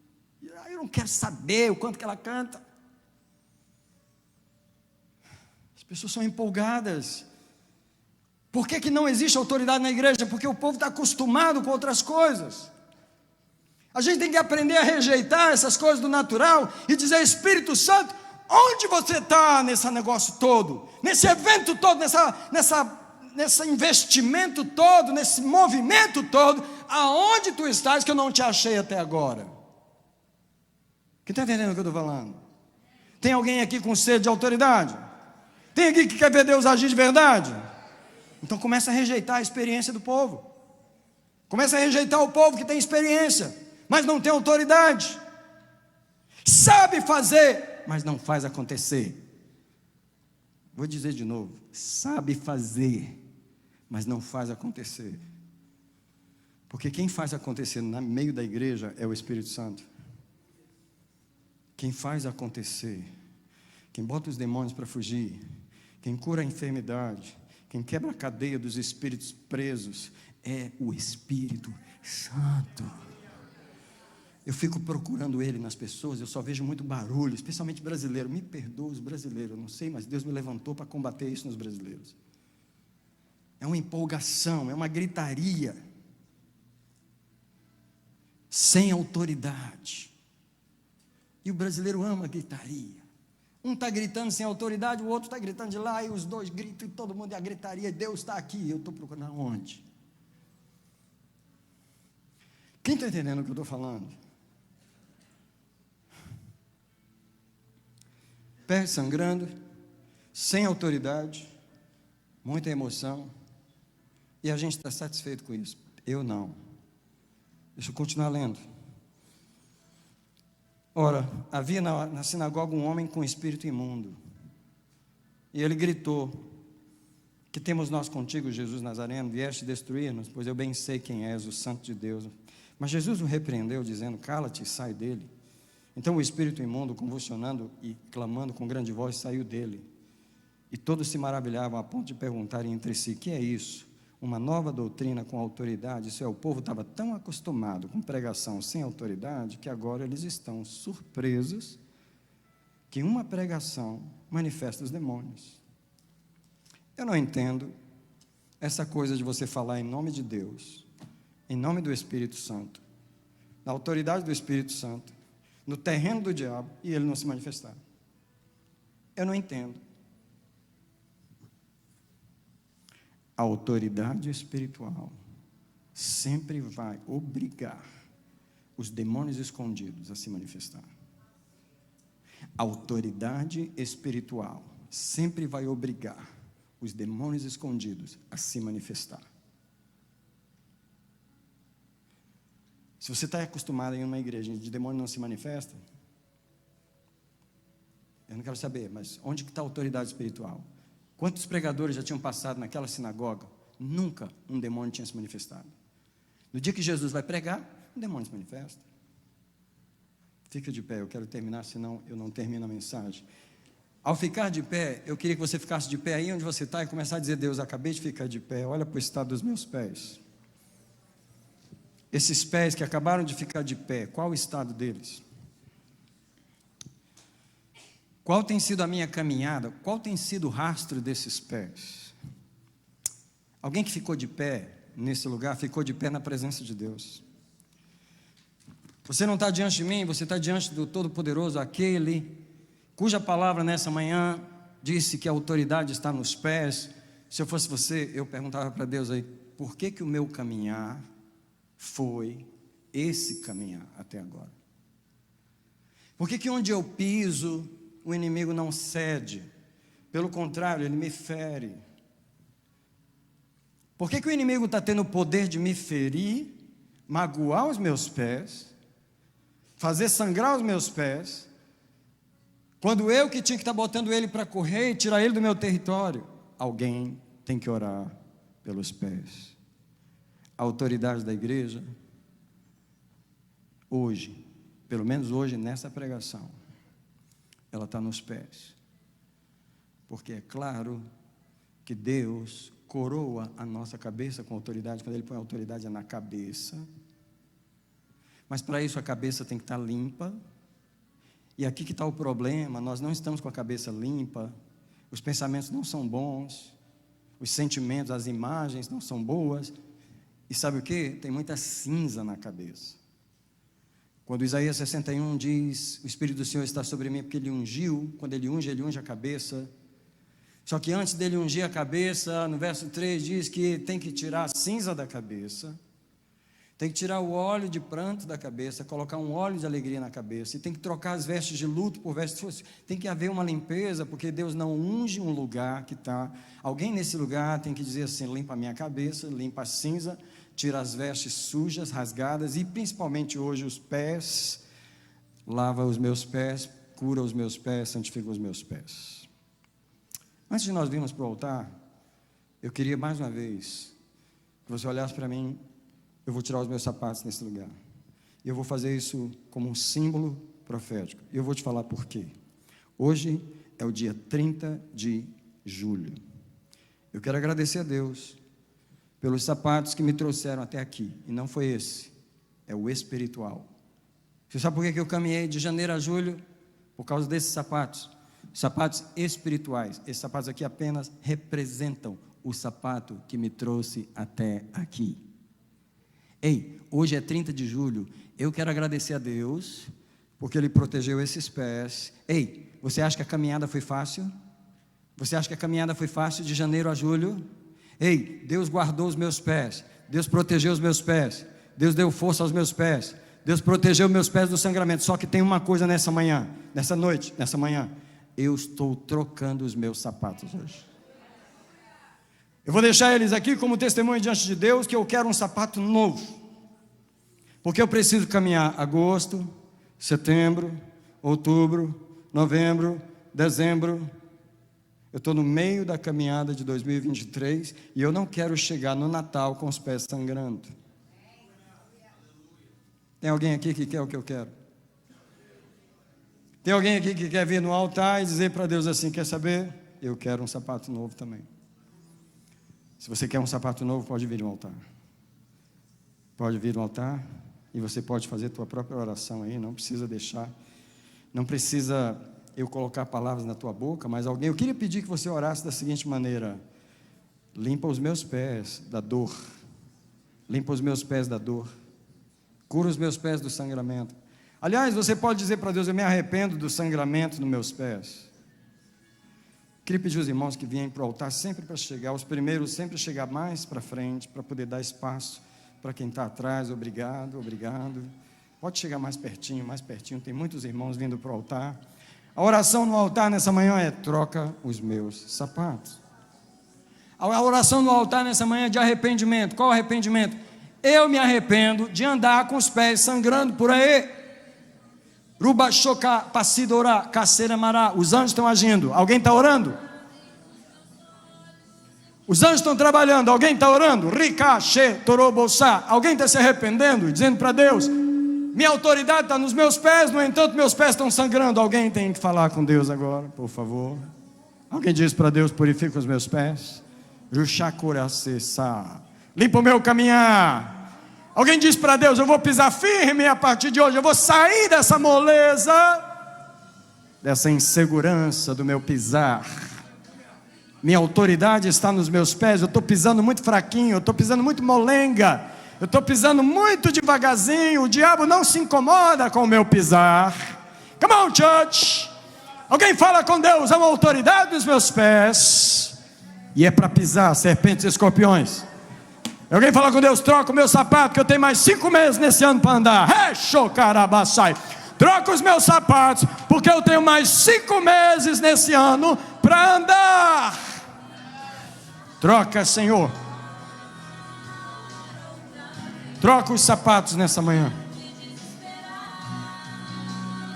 Eu não quero saber o quanto que ela canta. As pessoas são empolgadas. Por que não existe autoridade na igreja? Porque o povo está acostumado com outras coisas. A gente tem que aprender a rejeitar essas coisas do natural e dizer: Espírito Santo, onde você está nesse negócio todo? Nesse evento todo, nesse investimento todo, nesse movimento todo, aonde tu estás que eu não te achei até agora? Quem está entendendo o que eu estou falando? Tem alguém aqui com sede de autoridade? Tem aqui que quer ver Deus agir de verdade? Então começa a rejeitar a experiência do povo. Começa a rejeitar o povo que tem experiência, mas não tem autoridade. Sabe fazer, mas não faz acontecer. Vou dizer de novo: sabe fazer, mas não faz acontecer. Porque quem faz acontecer no meio da igreja é o Espírito Santo. Quem faz acontecer, quem bota os demônios para fugir, quem cura a enfermidade, quem quebra a cadeia dos espíritos presos, é o Espírito Santo. Eu fico procurando Ele nas pessoas, eu só vejo muito barulho, especialmente brasileiro. Me perdoa os brasileiros, eu não sei, mas Deus me levantou para combater isso nos brasileiros. É uma empolgação, é uma gritaria, sem autoridade. E o brasileiro ama a gritaria. Um está gritando sem autoridade, o outro está gritando de lá, e os dois gritam, e todo mundo é a gritaria, Deus está aqui, eu estou procurando aonde? Quem está entendendo o que eu estou falando? Pé sangrando, sem autoridade, muita emoção, e a gente está satisfeito com isso. Eu não. Deixa eu continuar lendo. Ora, havia na sinagoga um homem com espírito imundo, e ele gritou: que temos nós contigo, Jesus Nazareno? Vieste destruir-nos, pois eu bem sei quem és, o Santo de Deus. Mas Jesus o repreendeu, dizendo: cala-te e sai dele. Então o espírito imundo, convulsionando e clamando com grande voz, saiu dele. E todos se maravilhavam a ponto de perguntarem entre si: que é isso? Uma nova doutrina com autoridade? Isso é, o povo estava tão acostumado com pregação sem autoridade, que agora eles estão surpresos que uma pregação manifesta os demônios. Eu não entendo essa coisa de você falar em nome de Deus, em nome do Espírito Santo, na autoridade do Espírito Santo, no terreno do diabo, e ele não se manifestar. Eu não entendo. A autoridade espiritual sempre vai obrigar os demônios escondidos a se manifestar. A autoridade espiritual sempre vai obrigar os demônios escondidos a se manifestar. Se você está acostumado em uma igreja de demônio não se manifesta, eu não quero saber, mas onde que está a autoridade espiritual? Quantos pregadores já tinham passado naquela sinagoga? Nunca um demônio tinha se manifestado. No dia que Jesus vai pregar, o demônio se manifesta. Fica de pé, eu quero terminar, senão eu não termino a mensagem. Ao ficar de pé, eu queria que você ficasse de pé aí onde você está e começar a dizer: Deus, acabei de ficar de pé, olha para o estado dos meus pés. Esses pés que acabaram de ficar de pé, qual o estado deles? Qual tem sido a minha caminhada? Qual tem sido o rastro desses pés? Alguém que ficou de pé nesse lugar, ficou de pé na presença de Deus. Você não está diante de mim, você está diante do Todo-Poderoso, aquele cuja palavra nessa manhã disse que a autoridade está nos pés. Se eu fosse você, eu perguntava para Deus aí: por que que o meu caminhar foi esse caminhar até agora? Por que que onde eu piso, o inimigo não cede? Pelo contrário, ele me fere. Por que que o inimigo está tendo o poder de me ferir, magoar os meus pés, fazer sangrar os meus pés, quando eu que tinha que estar botando ele para correr e tirar ele do meu território? Alguém tem que orar pelos pés. A autoridade da igreja, hoje, pelo menos hoje nessa pregação, ela está nos pés. Porque é claro que Deus coroa a nossa cabeça com autoridade. Quando Ele põe a autoridade é na cabeça. Mas para isso a cabeça tem que estar limpa. E aqui que está o problema: nós não estamos com a cabeça limpa, os pensamentos não são bons, os sentimentos, as imagens não são boas. E sabe o que? Tem muita cinza na cabeça. Quando Isaías 61 diz: o Espírito do Senhor está sobre mim porque Ele ungiu. Quando Ele unge a cabeça. Só que antes dele ungir a cabeça, no verso 3 diz que tem que tirar a cinza da cabeça, tem que tirar o óleo de pranto da cabeça, colocar um óleo de alegria na cabeça, e tem que trocar as vestes de luto por vestes. Tem que haver uma limpeza, porque Deus não unge um lugar que está. Alguém nesse lugar tem que dizer assim: limpa a minha cabeça, limpa a cinza, tira as vestes sujas, rasgadas, e principalmente hoje os pés. Lava os meus pés, cura os meus pés, santifica os meus pés. Antes de nós virmos para o altar, eu queria mais uma vez que você olhasse para mim. Eu vou tirar os meus sapatos nesse lugar. E eu vou fazer isso como um símbolo profético. E eu vou te falar por quê. Hoje é o dia 30 de julho. Eu quero agradecer a Deus pelos sapatos que me trouxeram até aqui. E não foi esse, é o espiritual. Você sabe por que eu caminhei de janeiro a julho? Por causa desses sapatos. Sapatos espirituais. Esses sapatos aqui apenas representam o sapato que me trouxe até aqui. Ei, hoje é 30 de julho. Eu quero agradecer a Deus, porque Ele protegeu esses pés. Ei, você acha que a caminhada foi fácil? Você acha que a caminhada foi fácil de janeiro a julho? Ei, Deus guardou os meus pés. Deus protegeu os meus pés. Deus deu força aos meus pés. Deus protegeu meus pés do sangramento. Só que tem uma coisa nessa manhã, nessa noite, nessa manhã. Eu estou trocando os meus sapatos hoje. Eu vou deixar eles aqui como testemunho diante de Deus, que eu quero um sapato novo. Porque eu preciso caminhar agosto, setembro, outubro, novembro, dezembro. Eu estou no meio da caminhada de 2023 e eu não quero chegar no Natal com os pés sangrando. Tem alguém aqui que quer o que eu quero? Tem alguém aqui que quer vir no altar e dizer para Deus assim: quer saber? Eu quero um sapato novo também. Se você quer um sapato novo, pode vir no altar. Pode vir no altar e você pode fazer a tua própria oração aí. Não precisa deixar, não precisa eu colocar palavras na tua boca, mas alguém, eu queria pedir que você orasse da seguinte maneira: limpa os meus pés da dor, limpa os meus pés da dor, cura os meus pés do sangramento. Aliás, você pode dizer para Deus: eu me arrependo do sangramento nos meus pés. Queria pedir aos irmãos que vêm para o altar sempre para chegar, os primeiros sempre chegar mais para frente, para poder dar espaço para quem está atrás. Obrigado, obrigado. Pode chegar mais pertinho, tem muitos irmãos vindo para o altar. A oração no altar nessa manhã é: troca os meus sapatos. A oração no altar nessa manhã é de arrependimento. Qual arrependimento? Eu me arrependo de andar com os pés sangrando por aí. Rubachoka passidora caceiramará. Os anjos estão agindo. Alguém está orando? Os anjos estão trabalhando. Alguém está orando? Ricache torobossá. Alguém está se arrependendo, dizendo para Deus: minha autoridade está nos meus pés, no entanto meus pés estão sangrando. Alguém tem que falar com Deus agora, por favor. Alguém diz para Deus: purifica os meus pés. Limpa o meu caminhar. Alguém diz para Deus: eu vou pisar firme a partir de hoje, eu vou sair dessa moleza, dessa insegurança do meu pisar. Minha autoridade está nos meus pés. Eu estou pisando muito fraquinho, eu estou pisando muito molenga, eu estou pisando muito devagarzinho. O diabo não se incomoda com o meu pisar. Come on, church. Alguém fala com Deus: há uma autoridade nos meus pés, e é para pisar serpentes e escorpiões. Alguém fala com Deus: troca o meu sapato, que eu tenho mais 5 meses nesse ano para andar. Troca os meus sapatos, porque eu tenho mais 5 meses nesse ano para andar. Troca, Senhor. Troca os sapatos nessa manhã.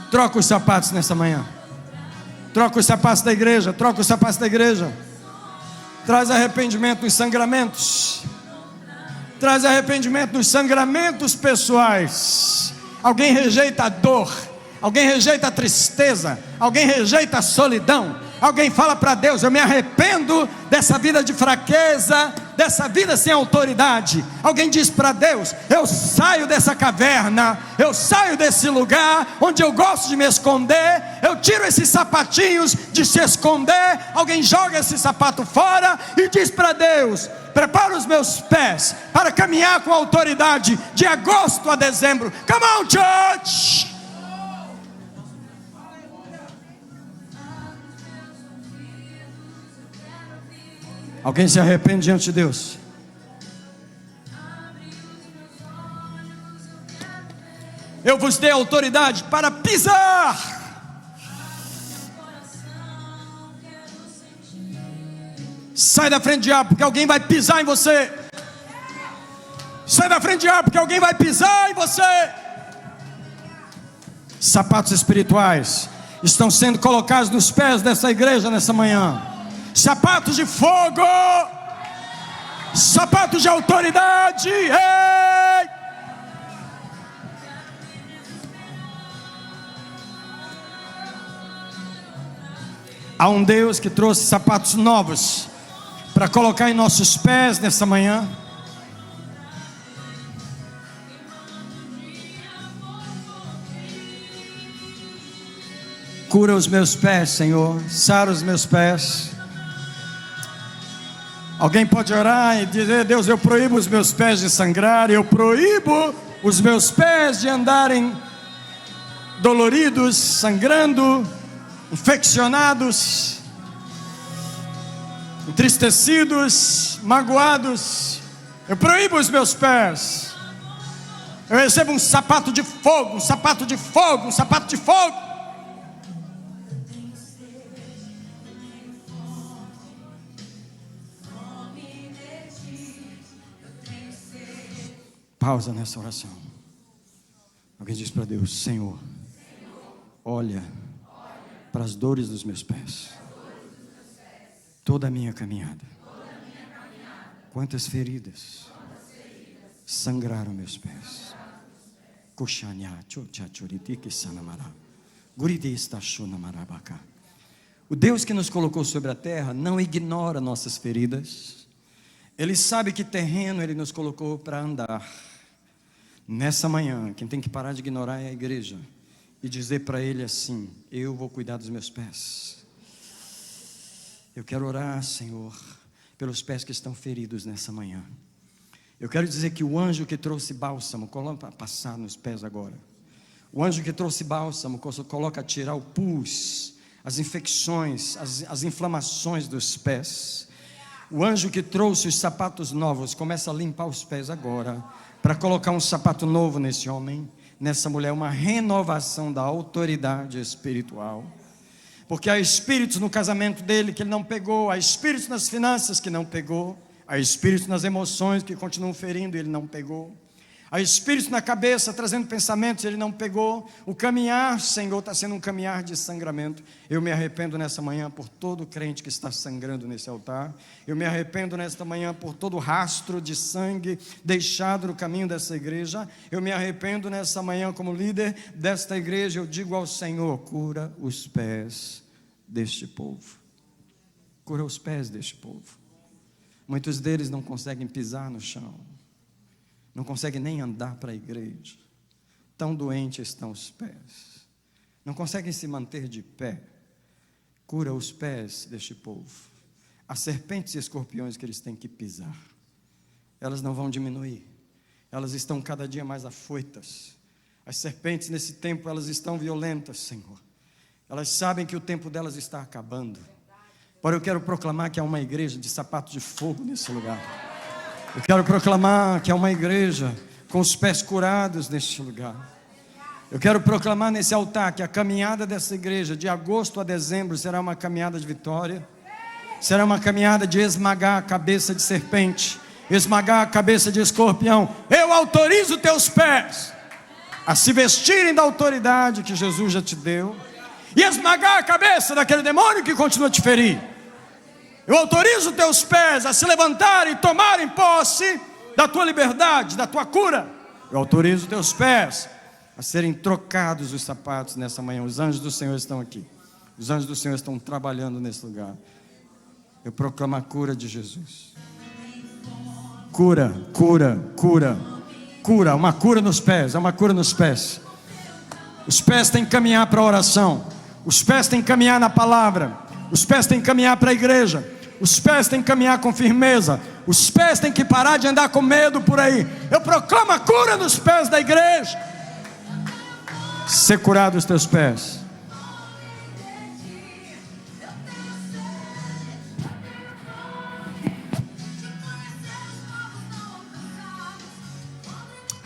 Troca os sapatos nessa manhã. Troca os sapatos da igreja. Troca os sapatos da igreja. Traz arrependimento nos sangramentos. Traz arrependimento nos sangramentos pessoais. Alguém rejeita a dor. Alguém rejeita a tristeza. Alguém rejeita a solidão. Alguém fala para Deus: eu me arrependo dessa vida de fraqueza, dessa vida sem autoridade. Alguém diz para Deus: eu saio dessa caverna, eu saio desse lugar onde eu gosto de me esconder, eu tiro esses sapatinhos de se esconder. Alguém joga esse sapato fora e diz para Deus: prepara os meus pés para caminhar com autoridade de agosto a dezembro. Come on, church! Alguém se arrepende diante de Deus? Eu vos dei autoridade para pisar. Sai da frente, diabo, porque alguém vai pisar em você. Sai da frente, diabo, porque alguém vai pisar em você. Sapatos espirituais estão sendo colocados nos pés dessa igreja nessa manhã. Sapatos de fogo, sapatos de autoridade. Ei! Há um Deus que trouxe sapatos novos para colocar em nossos pés nessa manhã. Cura os meus pés, Senhor. Sara os meus pés. Alguém pode orar e dizer: Deus, eu proíbo os meus pés de sangrar. Eu proíbo os meus pés de andarem doloridos, sangrando, infeccionados, entristecidos, magoados. Eu proíbo os meus pés. Eu recebo um sapato de fogo, um sapato de fogo, um sapato de fogo. Pausa nessa oração. Alguém diz para Deus: Senhor, olha para as dores dos meus pés, toda a minha caminhada. Quantas feridas sangraram meus pés. O Deus que nos colocou sobre a terra não ignora nossas feridas. Ele sabe que terreno Ele nos colocou para andar. Nessa manhã, quem tem que parar de ignorar é a igreja e dizer para Ele assim: eu vou cuidar dos meus pés. Eu quero orar, Senhor, pelos pés que estão feridos nessa manhã. Eu quero dizer que o anjo que trouxe bálsamo, coloca passar nos pés agora. O anjo que trouxe bálsamo, coloca a tirar o pus, as infecções, as inflamações dos pés. O anjo que trouxe os sapatos novos, começa a limpar os pés agora, para colocar um sapato novo nesse homem, nessa mulher, uma renovação da autoridade espiritual. Porque há espíritos no casamento dele que ele não pegou, há espíritos nas finanças que não pegou, há espíritos nas emoções que continuam ferindo e ele não pegou, há espíritos na cabeça trazendo pensamentos e ele não pegou. O caminhar, Senhor, está sendo um caminhar de sangramento. Eu me arrependo nessa manhã por todo crente que está sangrando nesse altar. Eu me arrependo nesta manhã por todo rastro de sangue deixado no caminho dessa igreja. Eu me arrependo nessa manhã como líder desta igreja. Eu digo ao Senhor: cura os pés deste povo. Cura os pés deste povo. Muitos deles não conseguem pisar no chão, não conseguem nem andar para a igreja. Tão doentes estão os pés, não conseguem se manter de pé. Cura os pés deste povo. As serpentes e escorpiões que eles têm que pisar, elas não vão diminuir, elas estão cada dia mais afoitas. As serpentes nesse tempo, elas estão violentas, Senhor. Elas sabem que o tempo delas está acabando. Porém, eu quero proclamar que há uma igreja de sapato de fogo nesse lugar. Eu quero proclamar que há uma igreja com os pés curados neste lugar. Eu quero proclamar nesse altar que a caminhada dessa igreja, de agosto a dezembro, será uma caminhada de vitória. Será uma caminhada de esmagar a cabeça de serpente, esmagar a cabeça de escorpião. Eu autorizo teus pés a se vestirem da autoridade que Jesus já te deu e esmagar a cabeça daquele demônio que continua a te ferir. Eu autorizo teus pés a se levantarem e tomarem posse da tua liberdade, da tua cura. Eu autorizo teus pés a serem trocados os sapatos nessa manhã. Os anjos do Senhor estão aqui. Os anjos do Senhor estão trabalhando nesse lugar. Eu proclamo a cura de Jesus. Cura, cura, cura. Cura, uma cura nos pés, é uma cura nos pés. Os pés têm que caminhar para a oração. Os pés têm que caminhar na palavra. Os pés têm que caminhar para a igreja. Os pés têm que caminhar com firmeza. Os pés têm que parar de andar com medo por aí. Eu proclamo a cura nos pés da igreja. Ser curado os teus pés.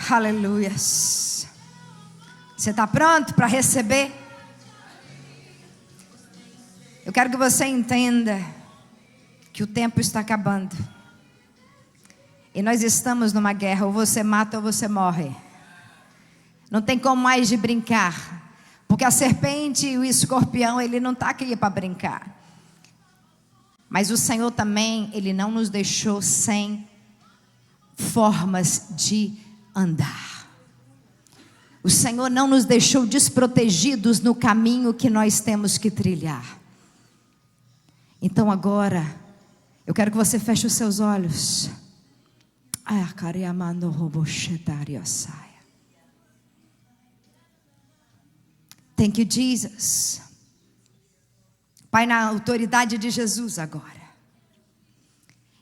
Aleluia. Você está pronto para receber? Eu quero que você entenda que o tempo está acabando. E nós estamos numa guerra. Ou você mata ou você morre. Não tem como mais de brincar. Porque a serpente e o escorpião, ele não está aqui para brincar. Mas o Senhor também, Ele não nos deixou sem formas de andar. O Senhor não nos deixou desprotegidos no caminho que nós temos que trilhar. Então agora, eu quero que você feche os seus olhos. Thank you, Jesus. Pai, na autoridade de Jesus agora,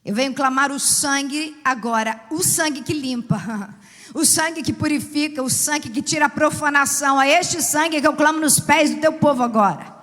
eu venho clamar o sangue agora, o sangue que limpa, o sangue que purifica, o sangue que tira a profanação. É este sangue que eu clamo nos pés do teu povo agora.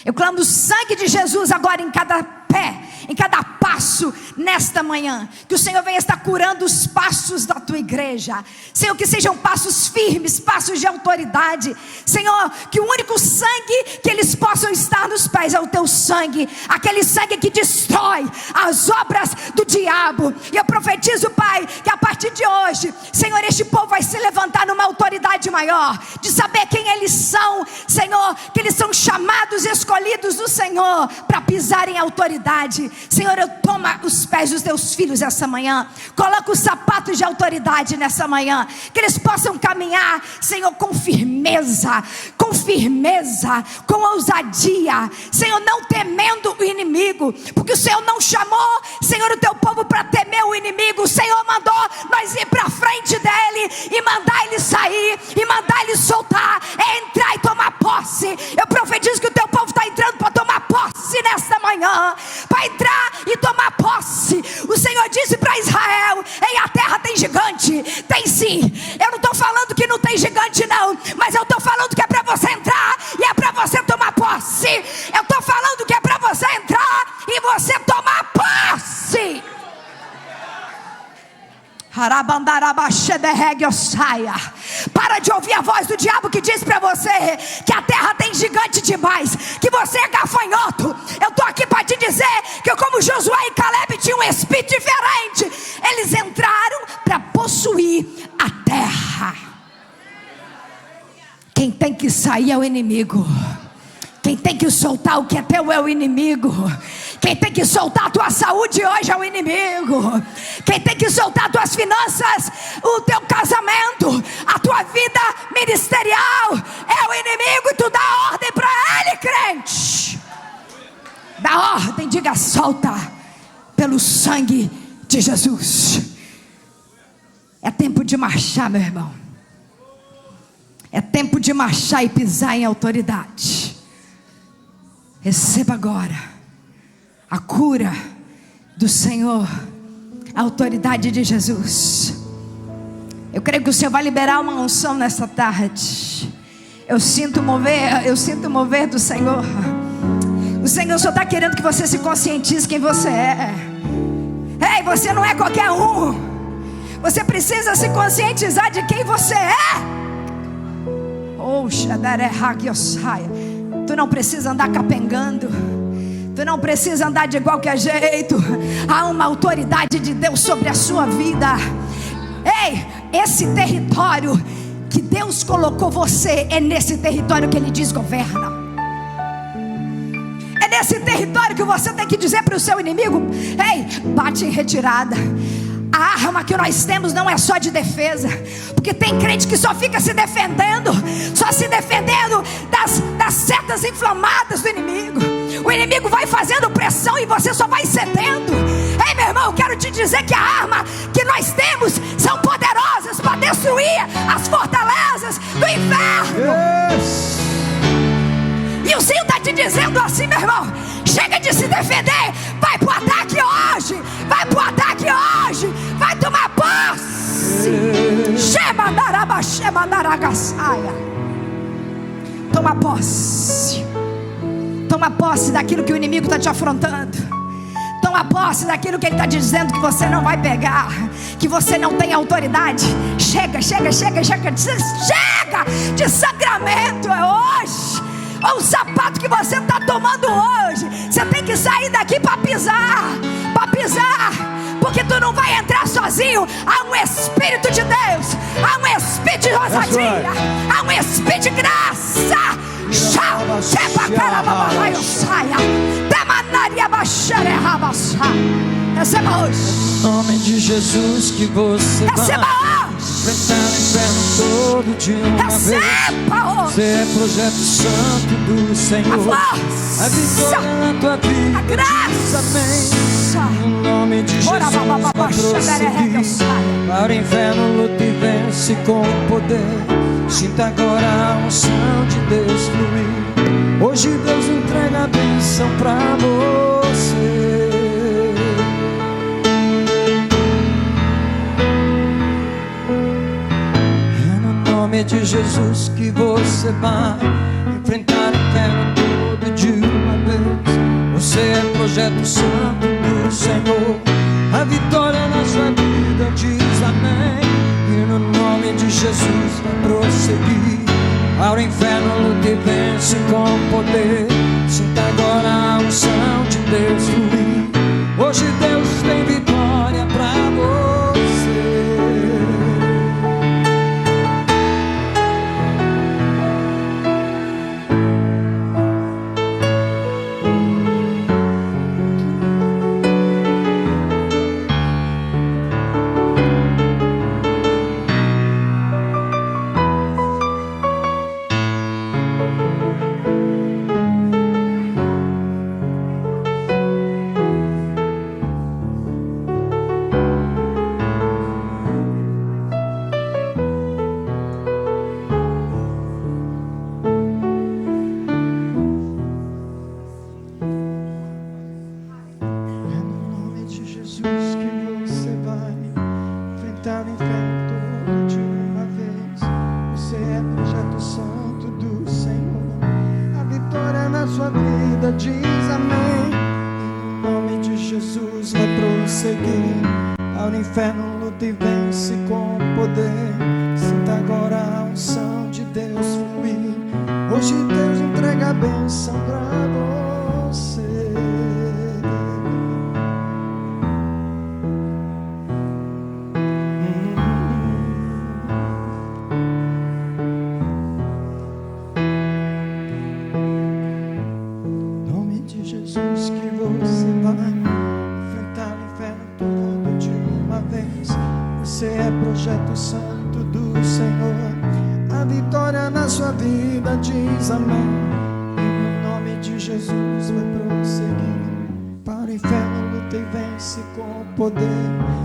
Eu clamo o sangue de Jesus agora em cada pé, em cada passo nesta manhã. Que o Senhor venha estar curando os passos da tua igreja. Senhor, que sejam passos firmes, passos de autoridade. Senhor, que o único sangue que eles possam estar nos pés é o teu sangue. Aquele sangue que destrói as obras do diabo. E eu profetizo, Pai, que a partir de hoje, Senhor, este povo vai se levantar numa autoridade maior. De saber quem eles são, Senhor. Que eles são chamados e escolhidos do Senhor para pisar em autoridade. Senhor, eu tomo os pés dos teus filhos essa manhã. Coloca os sapatos de autoridade nessa manhã. Que eles possam caminhar, Senhor, com firmeza, com ousadia. Senhor, não temendo o inimigo. Porque o Senhor não chamou, Senhor, o teu povo para temer o inimigo. O Senhor mandou nós ir para frente dele e mandar ele sair, e mandar ele soltar, é entrar e tomar posse. Eu profetizo que o teu povo está entrando para tomar posse nesta manhã, para entrar e tomar posse. O Senhor disse para Israel: ei, a terra tem gigante. Tem sim. Eu não estou falando que não tem gigante não, mas eu estou falando que é para você entrar e é para você tomar posse. Eu estou falando que é para você entrar e você tomar posse. Para de ouvir a voz do diabo que diz para você que a terra tem gigante demais, que você é gafanhoto. Eu estou aqui para te dizer que como Josué e Caleb tinham um espírito diferente, eles entraram para possuir a terra. Quem tem que sair é o inimigo. Quem tem que soltar o que é teu é o inimigo. Quem tem que soltar a tua saúde hoje é o inimigo. Quem tem que soltar tuas finanças, o teu casamento, a tua vida ministerial é o inimigo. E tu dá ordem para ele, crente. Dá ordem, diga solta, pelo sangue de Jesus. É tempo de marchar, meu irmão. É tempo de marchar e pisar em autoridade. Receba agora a cura do Senhor, a autoridade de Jesus. Eu creio que o Senhor vai liberar uma unção nessa tarde. Eu sinto mover do Senhor. O Senhor só está querendo que você se conscientize quem você é. Ei, você não é qualquer um. Você precisa se conscientizar de quem você é. Tu não precisa andar capengando. Tu não precisa andar de qualquer jeito. Há uma autoridade de Deus sobre a sua vida. Ei, esse território que Deus colocou você, é nesse território que Ele diz governa. É nesse território que você tem que dizer para o seu inimigo: ei, bate em retirada. A arma que nós temos não é só de defesa, porque tem crente que só fica se defendendo, das setas inflamadas do inimigo. O inimigo vai fazendo pressão e você só vai cedendo. Ei, meu irmão, eu quero te dizer que a arma que nós temos são poderosas para destruir as fortalezas do inferno. Yes. E o Senhor está te dizendo assim, meu irmão: chega de se defender, vai pro ataque hoje. Vai pro ataque hoje. Vai tomar posse. Toma posse. Toma posse daquilo que o inimigo está te afrontando. Toma posse daquilo que ele está dizendo que você não vai pegar, que você não tem autoridade. Chega de sangramento. É hoje. Olha o sapato que você está tomando hoje. Você tem que sair daqui para pisar. Porque tu não vai entrar sozinho. Há um Espírito de Deus. Há um Espírito de ousadia. Há um Espírito de graça. Receba hoje. Em nome de Jesus que você receba hoje. Enfrentar o inferno todo de uma vez. Você é projeto santo do Senhor. A vitória na tua vida. A graça. Em nome de Jesus vai prosseguir. Para o inferno luta e vence com poder. Sinta agora a unção de Deus fluir. Hoje Deus entrega a bênção. bênção pra você. É no nome de Jesus que você vai enfrentar o inferno todo de uma vez. Você é projeto santo do Senhor. A vitória na sua vida diz amém. E no nome de Jesus vai prosseguir. Ao inferno luta e vence com poder. Sinta agora a unção de Deus fluir. Hoje Deus tem vitória pra você. Diz amém. Em nome de Jesus vai prosseguir. Ao inferno luta e vence com poder. Sinta agora a unção de Deus fluir. Hoje Deus entrega a bênção pra você. Jesus que você vai enfrentar o inferno todo de uma vez. Você é projeto santo do Senhor. A vitória na sua vida diz amém. E no nome de Jesus vai prosseguir. Para o inferno luta e vence com poder.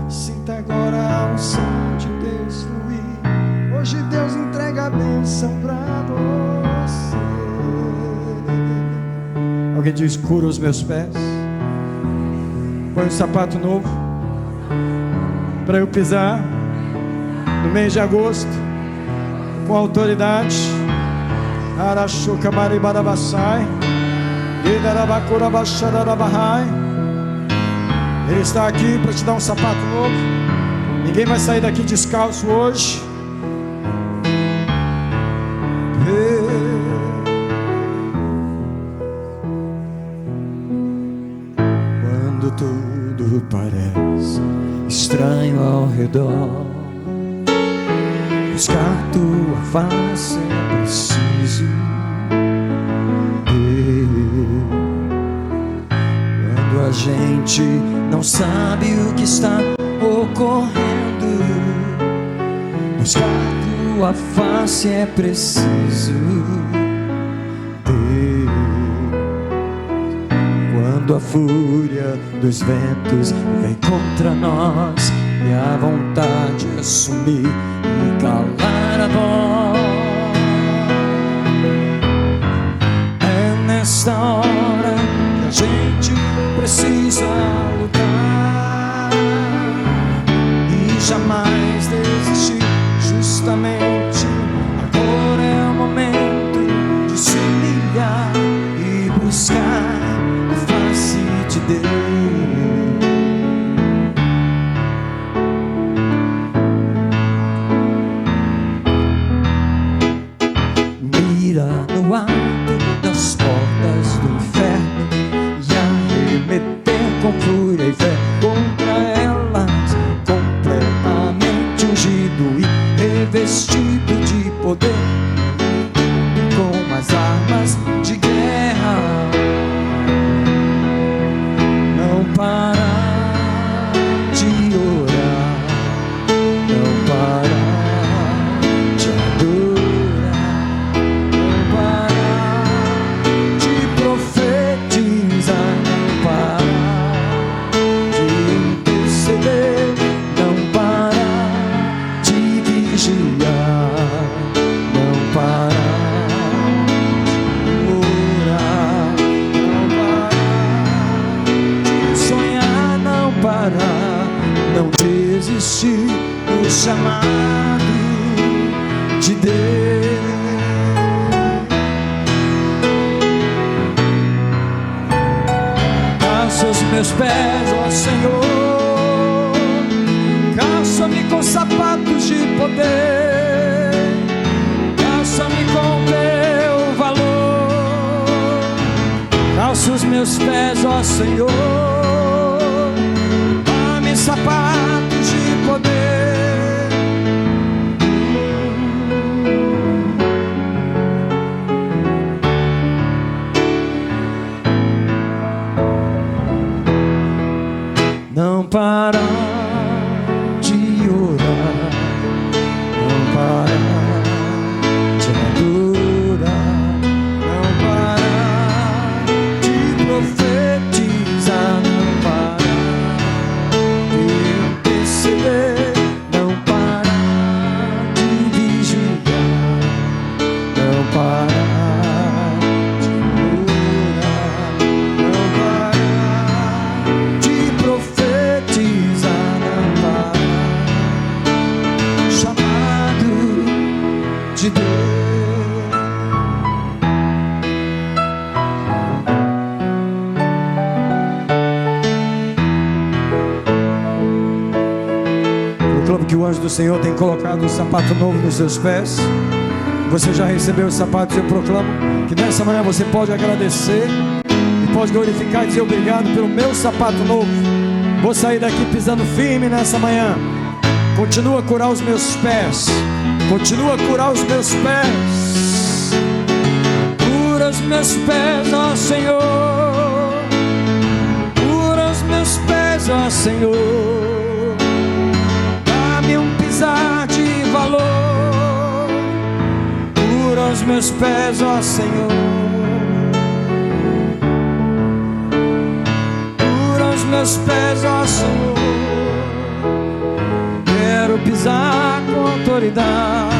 Sinta agora a unção de Deus fluir. Hoje Deus entrega a bênção pra você. Alguém diz: cura os meus pés. Põe um sapato novo para eu pisar no mês de agosto com autoridade. Arachuca maribarabassai, idarabacurabaxarabahai. Ele está aqui para te dar um sapato novo. Ninguém vai sair daqui descalço hoje. Tudo parece estranho ao redor, buscar tua face é preciso. Quando a gente não sabe o que está ocorrendo, buscar tua face é preciso. Quando a fúria dos ventos vem contra nós e a vontade é sumir e calar a voz, é nesta hora que a gente precisa lutar e jamais desistir. Justamente agora é o momento de se humilhar e buscar de Deus. Mira no alto das portas do inferno e arremeter com fúria e fé contra elas, completamente ungido e revestido de poder, com as armas de guerra. Parar de orar, não parar de adorar, não parar de profetizar, não parar de interceder, não parar de vigiar, chamado de Deus. Calça os meus pés, ó Senhor, calça-me com sapatos de poder, calça-me com teu valor, calça os meus pés, ó Senhor, dá-me sapatos de poder. Não parar de orar, não parar de adorar, não parar de profetizar, não parar de interceder, não parar de vigiar, não parar de orar, não parar de profetizar, não parar, chamado de Deus. Proclamo que o anjo do Senhor tem colocado um sapato novo nos seus pés. Você já recebeu os sapatos? Eu proclamo que nessa manhã você pode agradecer e pode glorificar e dizer obrigado pelo meu sapato novo. Vou sair daqui pisando firme nessa manhã. Continua a curar os meus pés, continua a curar os meus pés. Cura os meus pés, ó Senhor, cura os meus pés, ó Senhor, dá-me um pisar de valor. Cura os meus pés, ó Senhor, cura os meus pés, ó Senhor. Quero pisar com autoridade.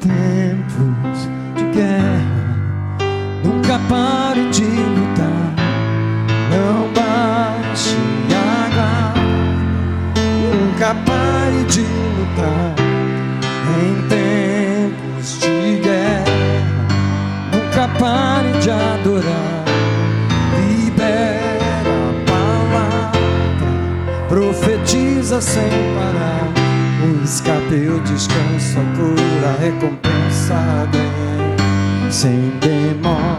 Tempos de guerra, nunca pare de lutar. Não baixe a guarda, nunca pare de lutar. Em tempos de guerra, nunca pare de adorar. Libera a palavra, profetiza sem parar. O escape, o descanso, a cura, a recompensa vem sem demora.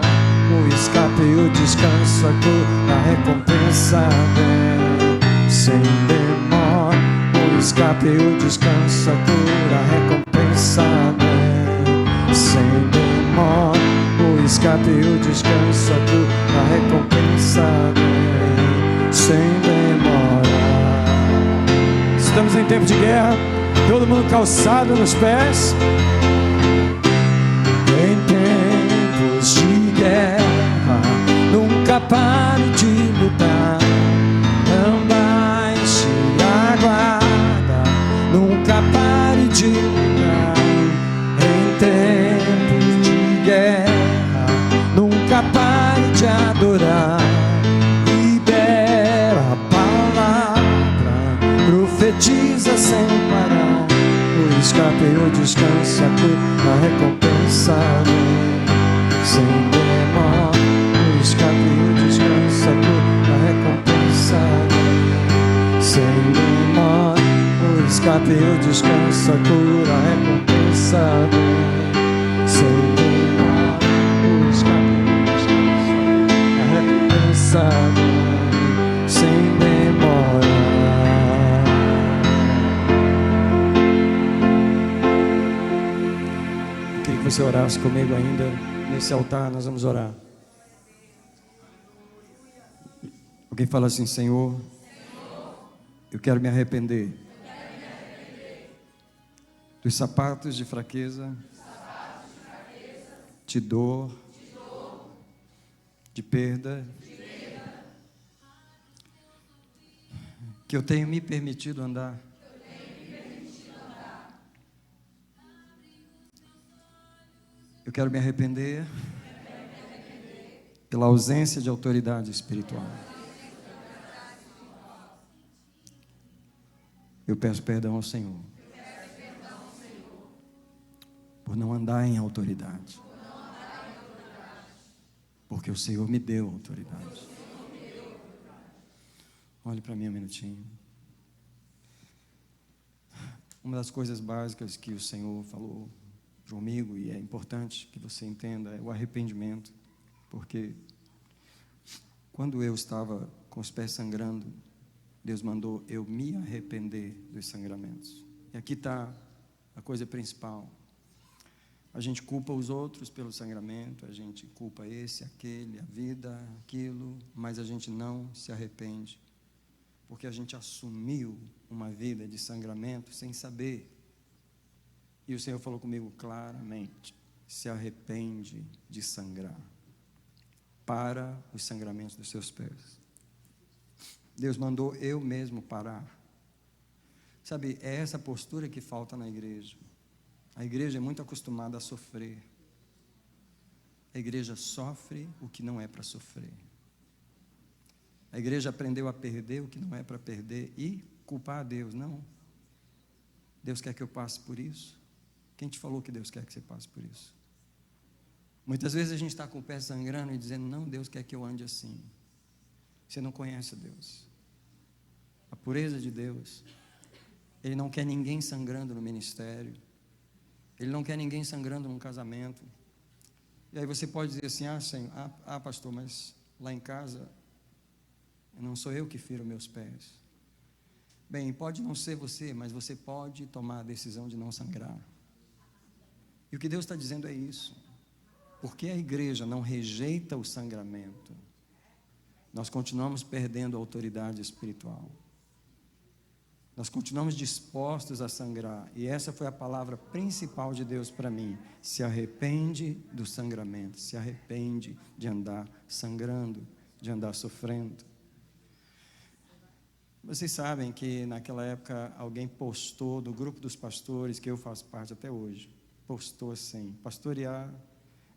O escape, o descanso, a cura, a recompensa vem sem demora. O escape, o descanso, a cura, a recompensa vem sem demora. O escape, o descanso, a cura, a recompensa vem sem demora. Estamos em tempo de guerra, todo mundo calçado nos pés. Em tempos de guerra, nunca pare de lutar. Não baixe a guarda, nunca pare de lutar. Em tempos de guerra, nunca pare de adorar. Libera a palavra, profetiza sem parar. O escape, o descanso, a cura, a recompensa vem sem demora. O escape, o descanso, a cura, a recompensa vem sem demora. O escape, o descanso, a cura, a recompensa vem sem demora. O escape, o descanso, a recompensa vem sem demora. Você orasse comigo ainda nesse altar, nós vamos orar. Alguém fala assim: Senhor, eu quero me arrepender dos sapatos de fraqueza, de dor, de perda, que eu tenho me permitido andar eu quero me arrepender pela ausência de autoridade espiritual. Eu peço perdão ao Senhor por não andar em autoridade, porque o Senhor me deu autoridade. Olhe para mim um minutinho. Uma das coisas básicas que o Senhor falou comigo, e é importante que você entenda, é o arrependimento, porque quando eu estava com os pés sangrando, Deus mandou eu me arrepender dos sangramentos. E aqui está a coisa principal. A gente culpa os outros pelo sangramento, a gente culpa esse, aquele, a vida, aquilo, mas a gente não se arrepende, porque a gente assumiu uma vida de sangramento sem saber. E o Senhor falou comigo claramente: se arrepende de sangrar. Para os sangramentos dos seus pés. Deus mandou eu mesmo parar. Sabe, é essa postura que falta na igreja. A igreja é muito acostumada a sofrer. A igreja sofre o que não é para sofrer. A igreja aprendeu a perder o que não é para perder e culpar a Deus. Não. Deus quer que eu passe por isso? Quem te falou que Deus quer que você passe por isso? Muitas vezes a gente está com o pé sangrando e dizendo: não, Deus quer que eu ande assim. Você não conhece Deus. A pureza de Deus. Ele não quer ninguém sangrando no ministério. Ele não quer ninguém sangrando num casamento. E aí você pode dizer assim: Senhor, pastor, mas lá em casa não sou eu que firo meus pés. Bem, pode não ser você, mas você pode tomar a decisão de não sangrar. E o que Deus está dizendo é isso. Porque a igreja não rejeita o sangramento, nós continuamos perdendo a autoridade espiritual. Nós continuamos dispostos a sangrar. E essa foi a palavra principal de Deus para mim: se arrepende do sangramento, se arrepende de andar sangrando, de andar sofrendo. Vocês sabem que naquela época alguém postou do grupo dos pastores, que eu faço parte até hoje, postou assim: pastorear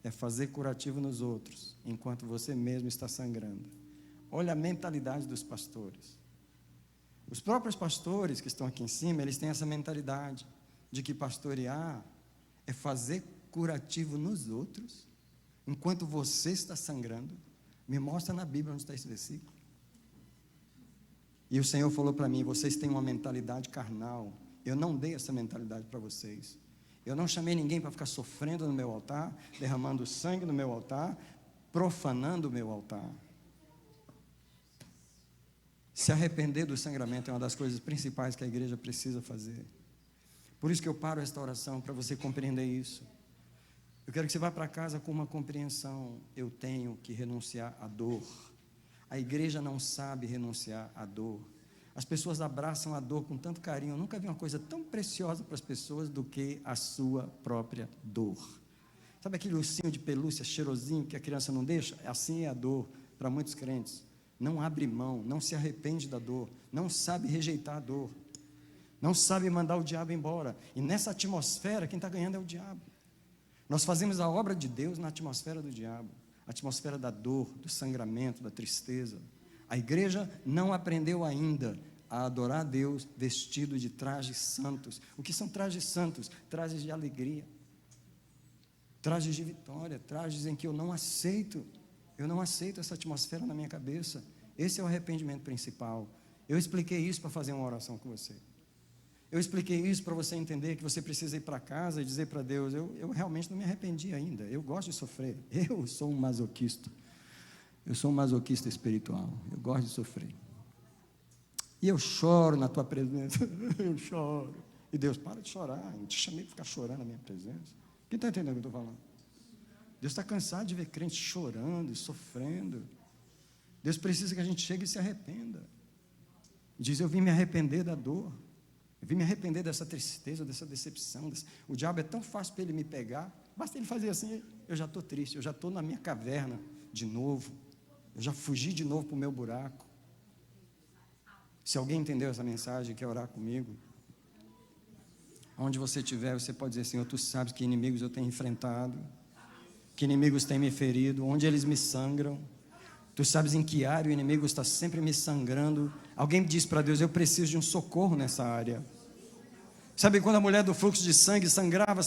é fazer curativo nos outros, enquanto você mesmo está sangrando. Olha a mentalidade dos pastores. Os próprios pastores que estão aqui em cima, eles têm essa mentalidade de que pastorear é fazer curativo nos outros, enquanto você está sangrando. Me mostra na Bíblia onde está esse versículo. E o Senhor falou para mim: vocês têm uma mentalidade carnal. Eu não dei essa mentalidade para vocês. Eu não chamei ninguém para ficar sofrendo no meu altar, derramando sangue no meu altar, profanando o meu altar. Se arrepender do sangramento é uma das coisas principais que a igreja precisa fazer. Por isso que eu paro esta oração, para você compreender isso. Eu quero que você vá para casa com uma compreensão: eu tenho que renunciar à dor. A igreja não sabe renunciar à dor. As pessoas abraçam a dor com tanto carinho. Eu nunca vi uma coisa tão preciosa para as pessoas do que a sua própria dor. Sabe aquele ursinho de pelúcia cheirosinho que a criança não deixa? Assim é a dor para muitos crentes. Não abre mão, não se arrepende da dor, não sabe rejeitar a dor, não sabe mandar o diabo embora. E nessa atmosfera, quem está ganhando é o diabo. Nós fazemos a obra de Deus na atmosfera do diabo, a atmosfera da dor, do sangramento, da tristeza. A igreja não aprendeu ainda a adorar a Deus vestido de trajes santos. O que são trajes santos? Trajes de alegria, trajes de vitória, trajes em que eu não aceito essa atmosfera na minha cabeça. Esse é o arrependimento principal. Eu expliquei isso para fazer uma oração com você. Eu expliquei isso para você entender que você precisa ir para casa e dizer para Deus: eu realmente não me arrependi ainda, eu gosto de sofrer, eu sou um masoquista. Eu sou um masoquista espiritual, eu gosto de sofrer. E eu choro na tua presença, eu choro. E Deus: para de chorar, eu te chamei para ficar chorando na minha presença. Quem está entendendo o que eu estou falando? Deus está cansado de ver crente chorando e sofrendo. Deus precisa que a gente chegue e se arrependa. Diz: eu vim me arrepender da dor, eu vim me arrepender dessa tristeza, dessa decepção. O diabo é tão fácil para ele me pegar, basta ele fazer assim, eu já estou triste, eu já estou na minha caverna de novo, eu já fugi de novo para o meu buraco. Se alguém entendeu essa mensagem e quer orar comigo, onde você estiver, você pode dizer: Senhor, Tu sabes que inimigos eu tenho enfrentado, que inimigos têm me ferido, onde eles me sangram. Tu sabes em que área o inimigo está sempre me sangrando. Alguém diz para Deus: eu preciso de um socorro nessa área. Sabe quando a mulher do fluxo de sangue sangrava,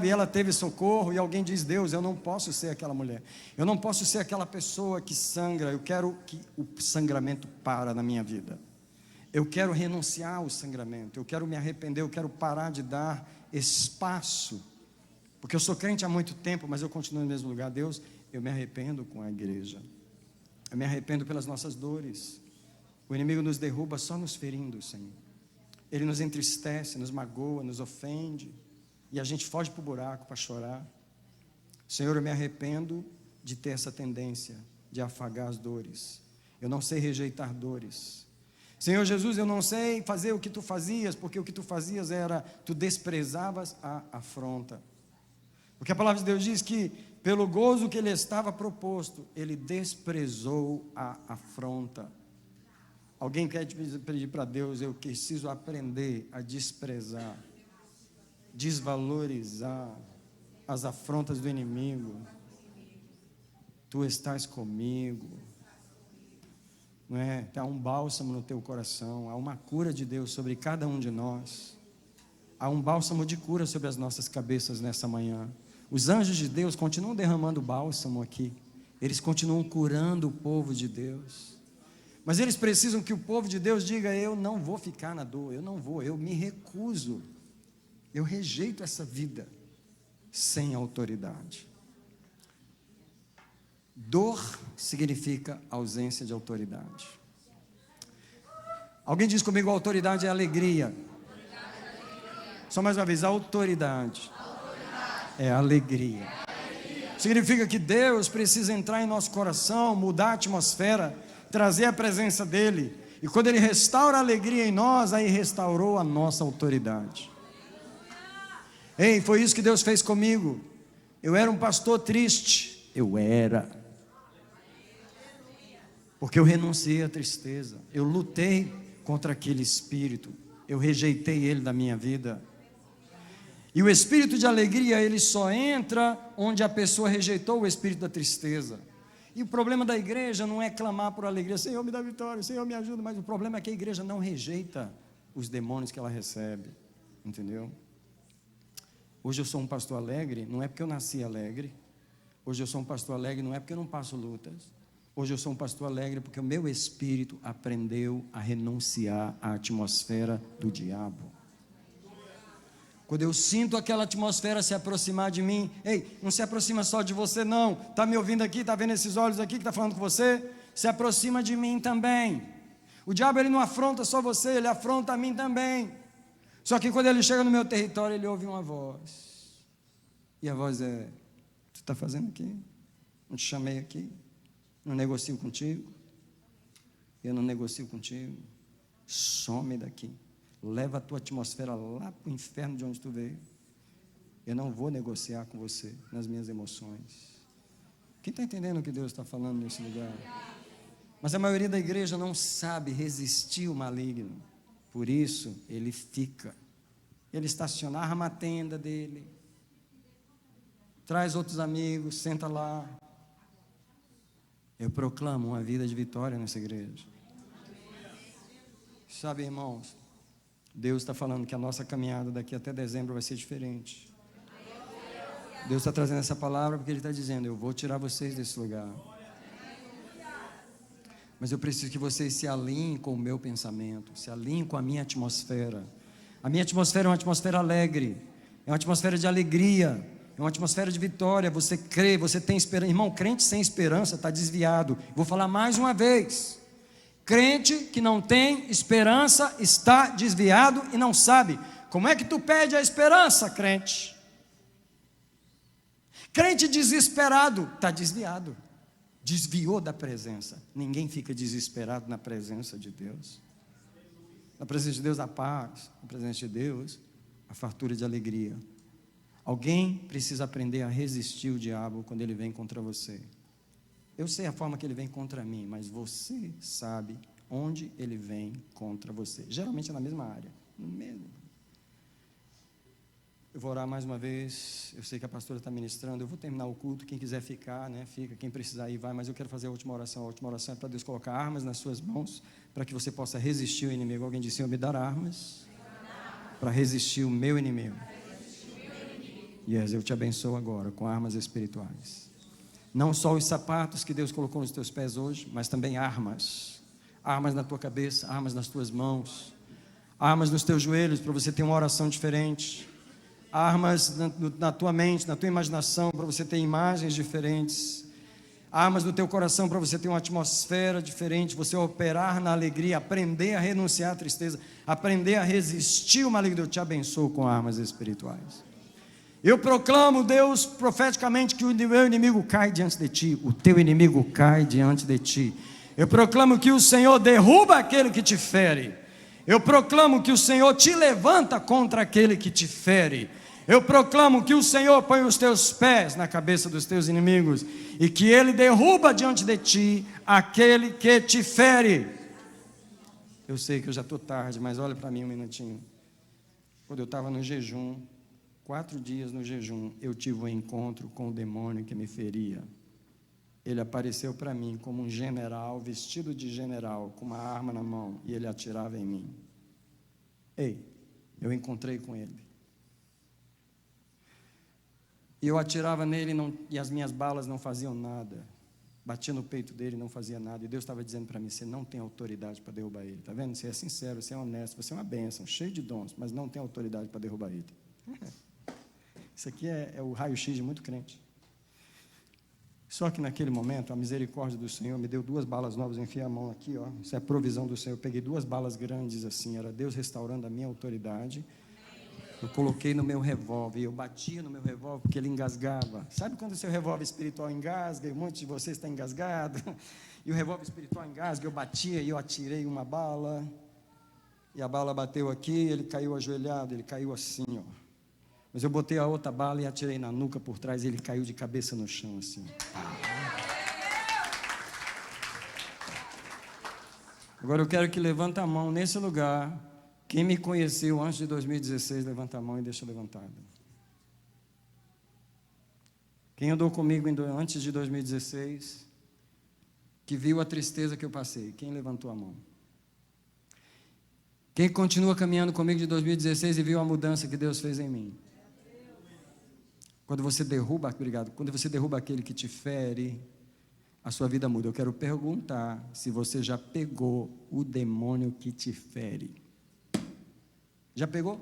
e ela teve socorro, e alguém diz: Deus, eu não posso ser aquela mulher, eu não posso ser aquela pessoa que sangra, eu quero que o sangramento pare na minha vida, eu quero renunciar ao sangramento, eu quero me arrepender, eu quero parar de dar espaço, porque eu sou crente há muito tempo, mas eu continuo no mesmo lugar. Deus, eu me arrependo com a igreja, eu me arrependo pelas nossas dores, o inimigo nos derruba só nos ferindo, Senhor. Ele nos entristece, nos magoa, nos ofende, e a gente foge para o buraco para chorar. Senhor, eu me arrependo de ter essa tendência de afagar as dores. Eu não sei rejeitar dores. Senhor Jesus, eu não sei fazer o que Tu fazias, porque o que Tu fazias era, Tu desprezavas a afronta. Porque a palavra de Deus diz que, pelo gozo que Ele estava proposto, Ele desprezou a afronta. Alguém quer pedir para Deus: eu preciso aprender a desprezar, desvalorizar as afrontas do inimigo. Tu estás comigo, não é? Há um bálsamo no teu coração, há uma cura de Deus sobre cada um de nós, há um bálsamo de cura sobre as nossas cabeças nessa manhã. Os anjos de Deus continuam derramando bálsamo aqui, eles continuam curando o povo de Deus. Mas eles precisam que o povo de Deus diga: eu não vou ficar na dor, eu me recuso, eu rejeito essa vida sem autoridade. Dor significa ausência de autoridade. Alguém diz comigo: autoridade é alegria. Só mais uma vez: autoridade é alegria. Significa que Deus precisa entrar em nosso coração, mudar a atmosfera, trazer a presença dEle, e quando Ele restaura a alegria em nós, aí restaurou a nossa autoridade. Ei, foi isso que Deus fez comigo. Eu era um pastor triste, porque eu renunciei à tristeza, eu lutei contra aquele espírito, eu rejeitei ele da minha vida. E o espírito de alegria, ele só entra onde a pessoa rejeitou o espírito da tristeza. E o problema da igreja não é clamar por alegria: Senhor, me dá vitória, Senhor, me ajuda. Mas o problema é que a igreja não rejeita os demônios que ela recebe, entendeu? Hoje eu sou um pastor alegre, não é porque eu nasci alegre. Hoje eu sou um pastor alegre, não é porque eu não passo lutas. Hoje eu sou um pastor alegre porque o meu espírito aprendeu a renunciar à atmosfera do diabo. Quando eu sinto aquela atmosfera se aproximar de mim, ei, não se aproxima só de você não, está me ouvindo aqui, está vendo esses olhos aqui que está falando com você? Se aproxima de mim também. O diabo, ele não afronta só você, ele afronta a mim também. Só que quando ele chega no meu território, ele ouve uma voz, e a voz é: tu está fazendo aqui? Não te chamei aqui? Não negocio contigo? Eu não negocio contigo. Some daqui. Leva a tua atmosfera lá para o inferno de onde tu veio. Eu não vou negociar com você nas minhas emoções. Quem está entendendo o que Deus está falando nesse lugar? Mas a maioria da igreja não sabe resistir o maligno. Por isso, ele fica. Ele estaciona, arma a tenda dele, traz outros amigos, senta lá. Eu proclamo uma vida de vitória nessa igreja. Sabe, irmãos, Deus está falando que a nossa caminhada daqui até dezembro vai ser diferente. Deus está trazendo essa palavra porque Ele está dizendo: eu vou tirar vocês desse lugar. Mas eu preciso que vocês se alinhem com o meu pensamento, se alinhem com a minha atmosfera. A minha atmosfera é uma atmosfera alegre, é uma atmosfera de alegria, é uma atmosfera de vitória. Você crê, você tem esperança. Irmão, crente sem esperança está desviado. Vou falar mais uma vez: crente que não tem esperança está desviado e não sabe. Como é que tu perde a esperança, crente? Crente desesperado está desviado, desviou da presença. Ninguém fica desesperado na presença de Deus. Na presença de Deus, a paz. Na presença de Deus, a fartura de alegria. Alguém precisa aprender a resistir o diabo quando ele vem contra você. Eu sei a forma que ele vem contra mim, mas você sabe onde ele vem contra você. Geralmente é na mesma área. No mesmo. Eu vou orar mais uma vez. Eu sei que a pastora está ministrando. Eu vou terminar o culto. Quem quiser ficar, né, fica. Quem precisar ir, vai. Mas eu quero fazer a última oração. A última oração é para Deus colocar armas nas suas mãos, para que você possa resistir ao inimigo. Alguém disse: Senhor, me dar armas para resistir o meu inimigo. Yes, eu te abençoo agora com armas espirituais. Não só os sapatos que Deus colocou nos teus pés hoje, mas também armas. Armas na tua cabeça, armas nas tuas mãos, armas nos teus joelhos para você ter uma oração diferente. Armas na tua mente, na tua imaginação, para você ter imagens diferentes. Armas no teu coração para você ter uma atmosfera diferente, você operar na alegria, aprender a renunciar à tristeza, aprender a resistir o maligno. Eu te abençoo com armas espirituais. Eu proclamo, Deus, profeticamente, que o meu inimigo cai diante de ti, o teu inimigo cai diante de ti. Eu proclamo que o Senhor derruba aquele que te fere. Eu proclamo que o Senhor te levanta contra aquele que te fere. Eu proclamo que o Senhor põe os teus pés na cabeça dos teus inimigos e que Ele derruba diante de ti aquele que te fere. Eu sei que eu já estou tarde, mas olha para mim um minutinho. Quando eu estava no jejum, 4 dias no jejum, eu tive um encontro com o demônio que me feria. Ele apareceu para mim como um general, vestido de general, com uma arma na mão, e ele atirava em mim. Ei, eu encontrei com ele. E eu atirava nele e as minhas balas não faziam nada. Batia no peito dele e não fazia nada. E Deus estava dizendo para mim: você não tem autoridade para derrubar ele. Está vendo? Você é sincero, você é honesto, você é uma bênção, cheio de dons, mas não tem autoridade para derrubar ele. Isso aqui é o raio-x de muito crente. Só que naquele momento, a misericórdia do Senhor me deu 2 balas novas. Eu enfiei a mão aqui, ó. Isso é a provisão do Senhor. Eu peguei 2 balas grandes assim, era Deus restaurando a minha autoridade. Eu coloquei no meu revólver, eu batia no meu revólver porque ele engasgava. Sabe quando o seu revólver espiritual engasga e um monte de vocês está engasgado? E o revólver espiritual engasga, eu batia e eu atirei uma bala. E a bala bateu aqui, ele caiu ajoelhado, ele caiu assim, ó. Mas eu botei a outra bala e atirei na nuca por trás e ele caiu de cabeça no chão assim. Agora eu quero que levanta a mão nesse lugar. Quem me conheceu antes de 2016, levanta a mão e deixa levantada. Quem andou comigo antes de 2016, que viu a tristeza que eu passei, quem levantou a mão? Quem continua caminhando comigo de 2016 e viu a mudança que Deus fez em mim? Quando você derruba aquele que te fere, a sua vida muda. Eu quero perguntar se você já pegou o demônio que te fere. Já pegou?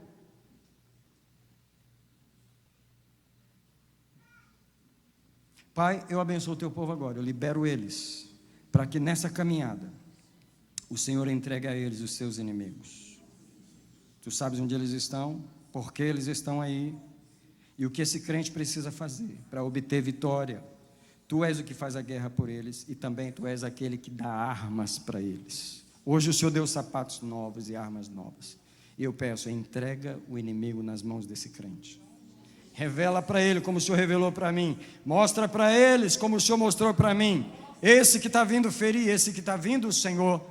Pai, eu abençoo o teu povo agora, eu libero eles, para que nessa caminhada, o Senhor entregue a eles os seus inimigos. Tu sabes onde eles estão, por que eles estão aí, e o que esse crente precisa fazer para obter vitória. Tu és o que faz a guerra por eles, e também tu és aquele que dá armas para eles. Hoje o Senhor deu sapatos novos e armas novas. E eu peço, entrega o inimigo nas mãos desse crente. Revela para ele como o Senhor revelou para mim. Mostra para eles como o Senhor mostrou para mim. Esse que está vindo ferir, esse que está vindo o Senhor,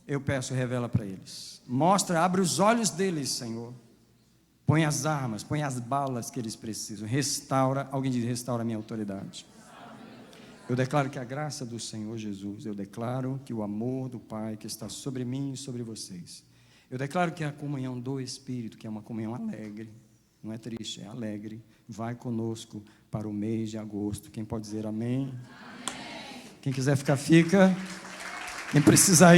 eu peço, revela para eles. Mostra, abre os olhos deles, Senhor. Põe as armas, põe as balas que eles precisam. Restaura, alguém diz, restaura a minha autoridade. Eu declaro que a graça do Senhor Jesus, eu declaro que o amor do Pai que está sobre mim e sobre vocês. Eu declaro que a comunhão do Espírito, que é uma comunhão alegre, não é triste, é alegre, vai conosco para o mês de agosto. Quem pode dizer amém? Amém. Quem quiser ficar, fica. Quem precisar ir,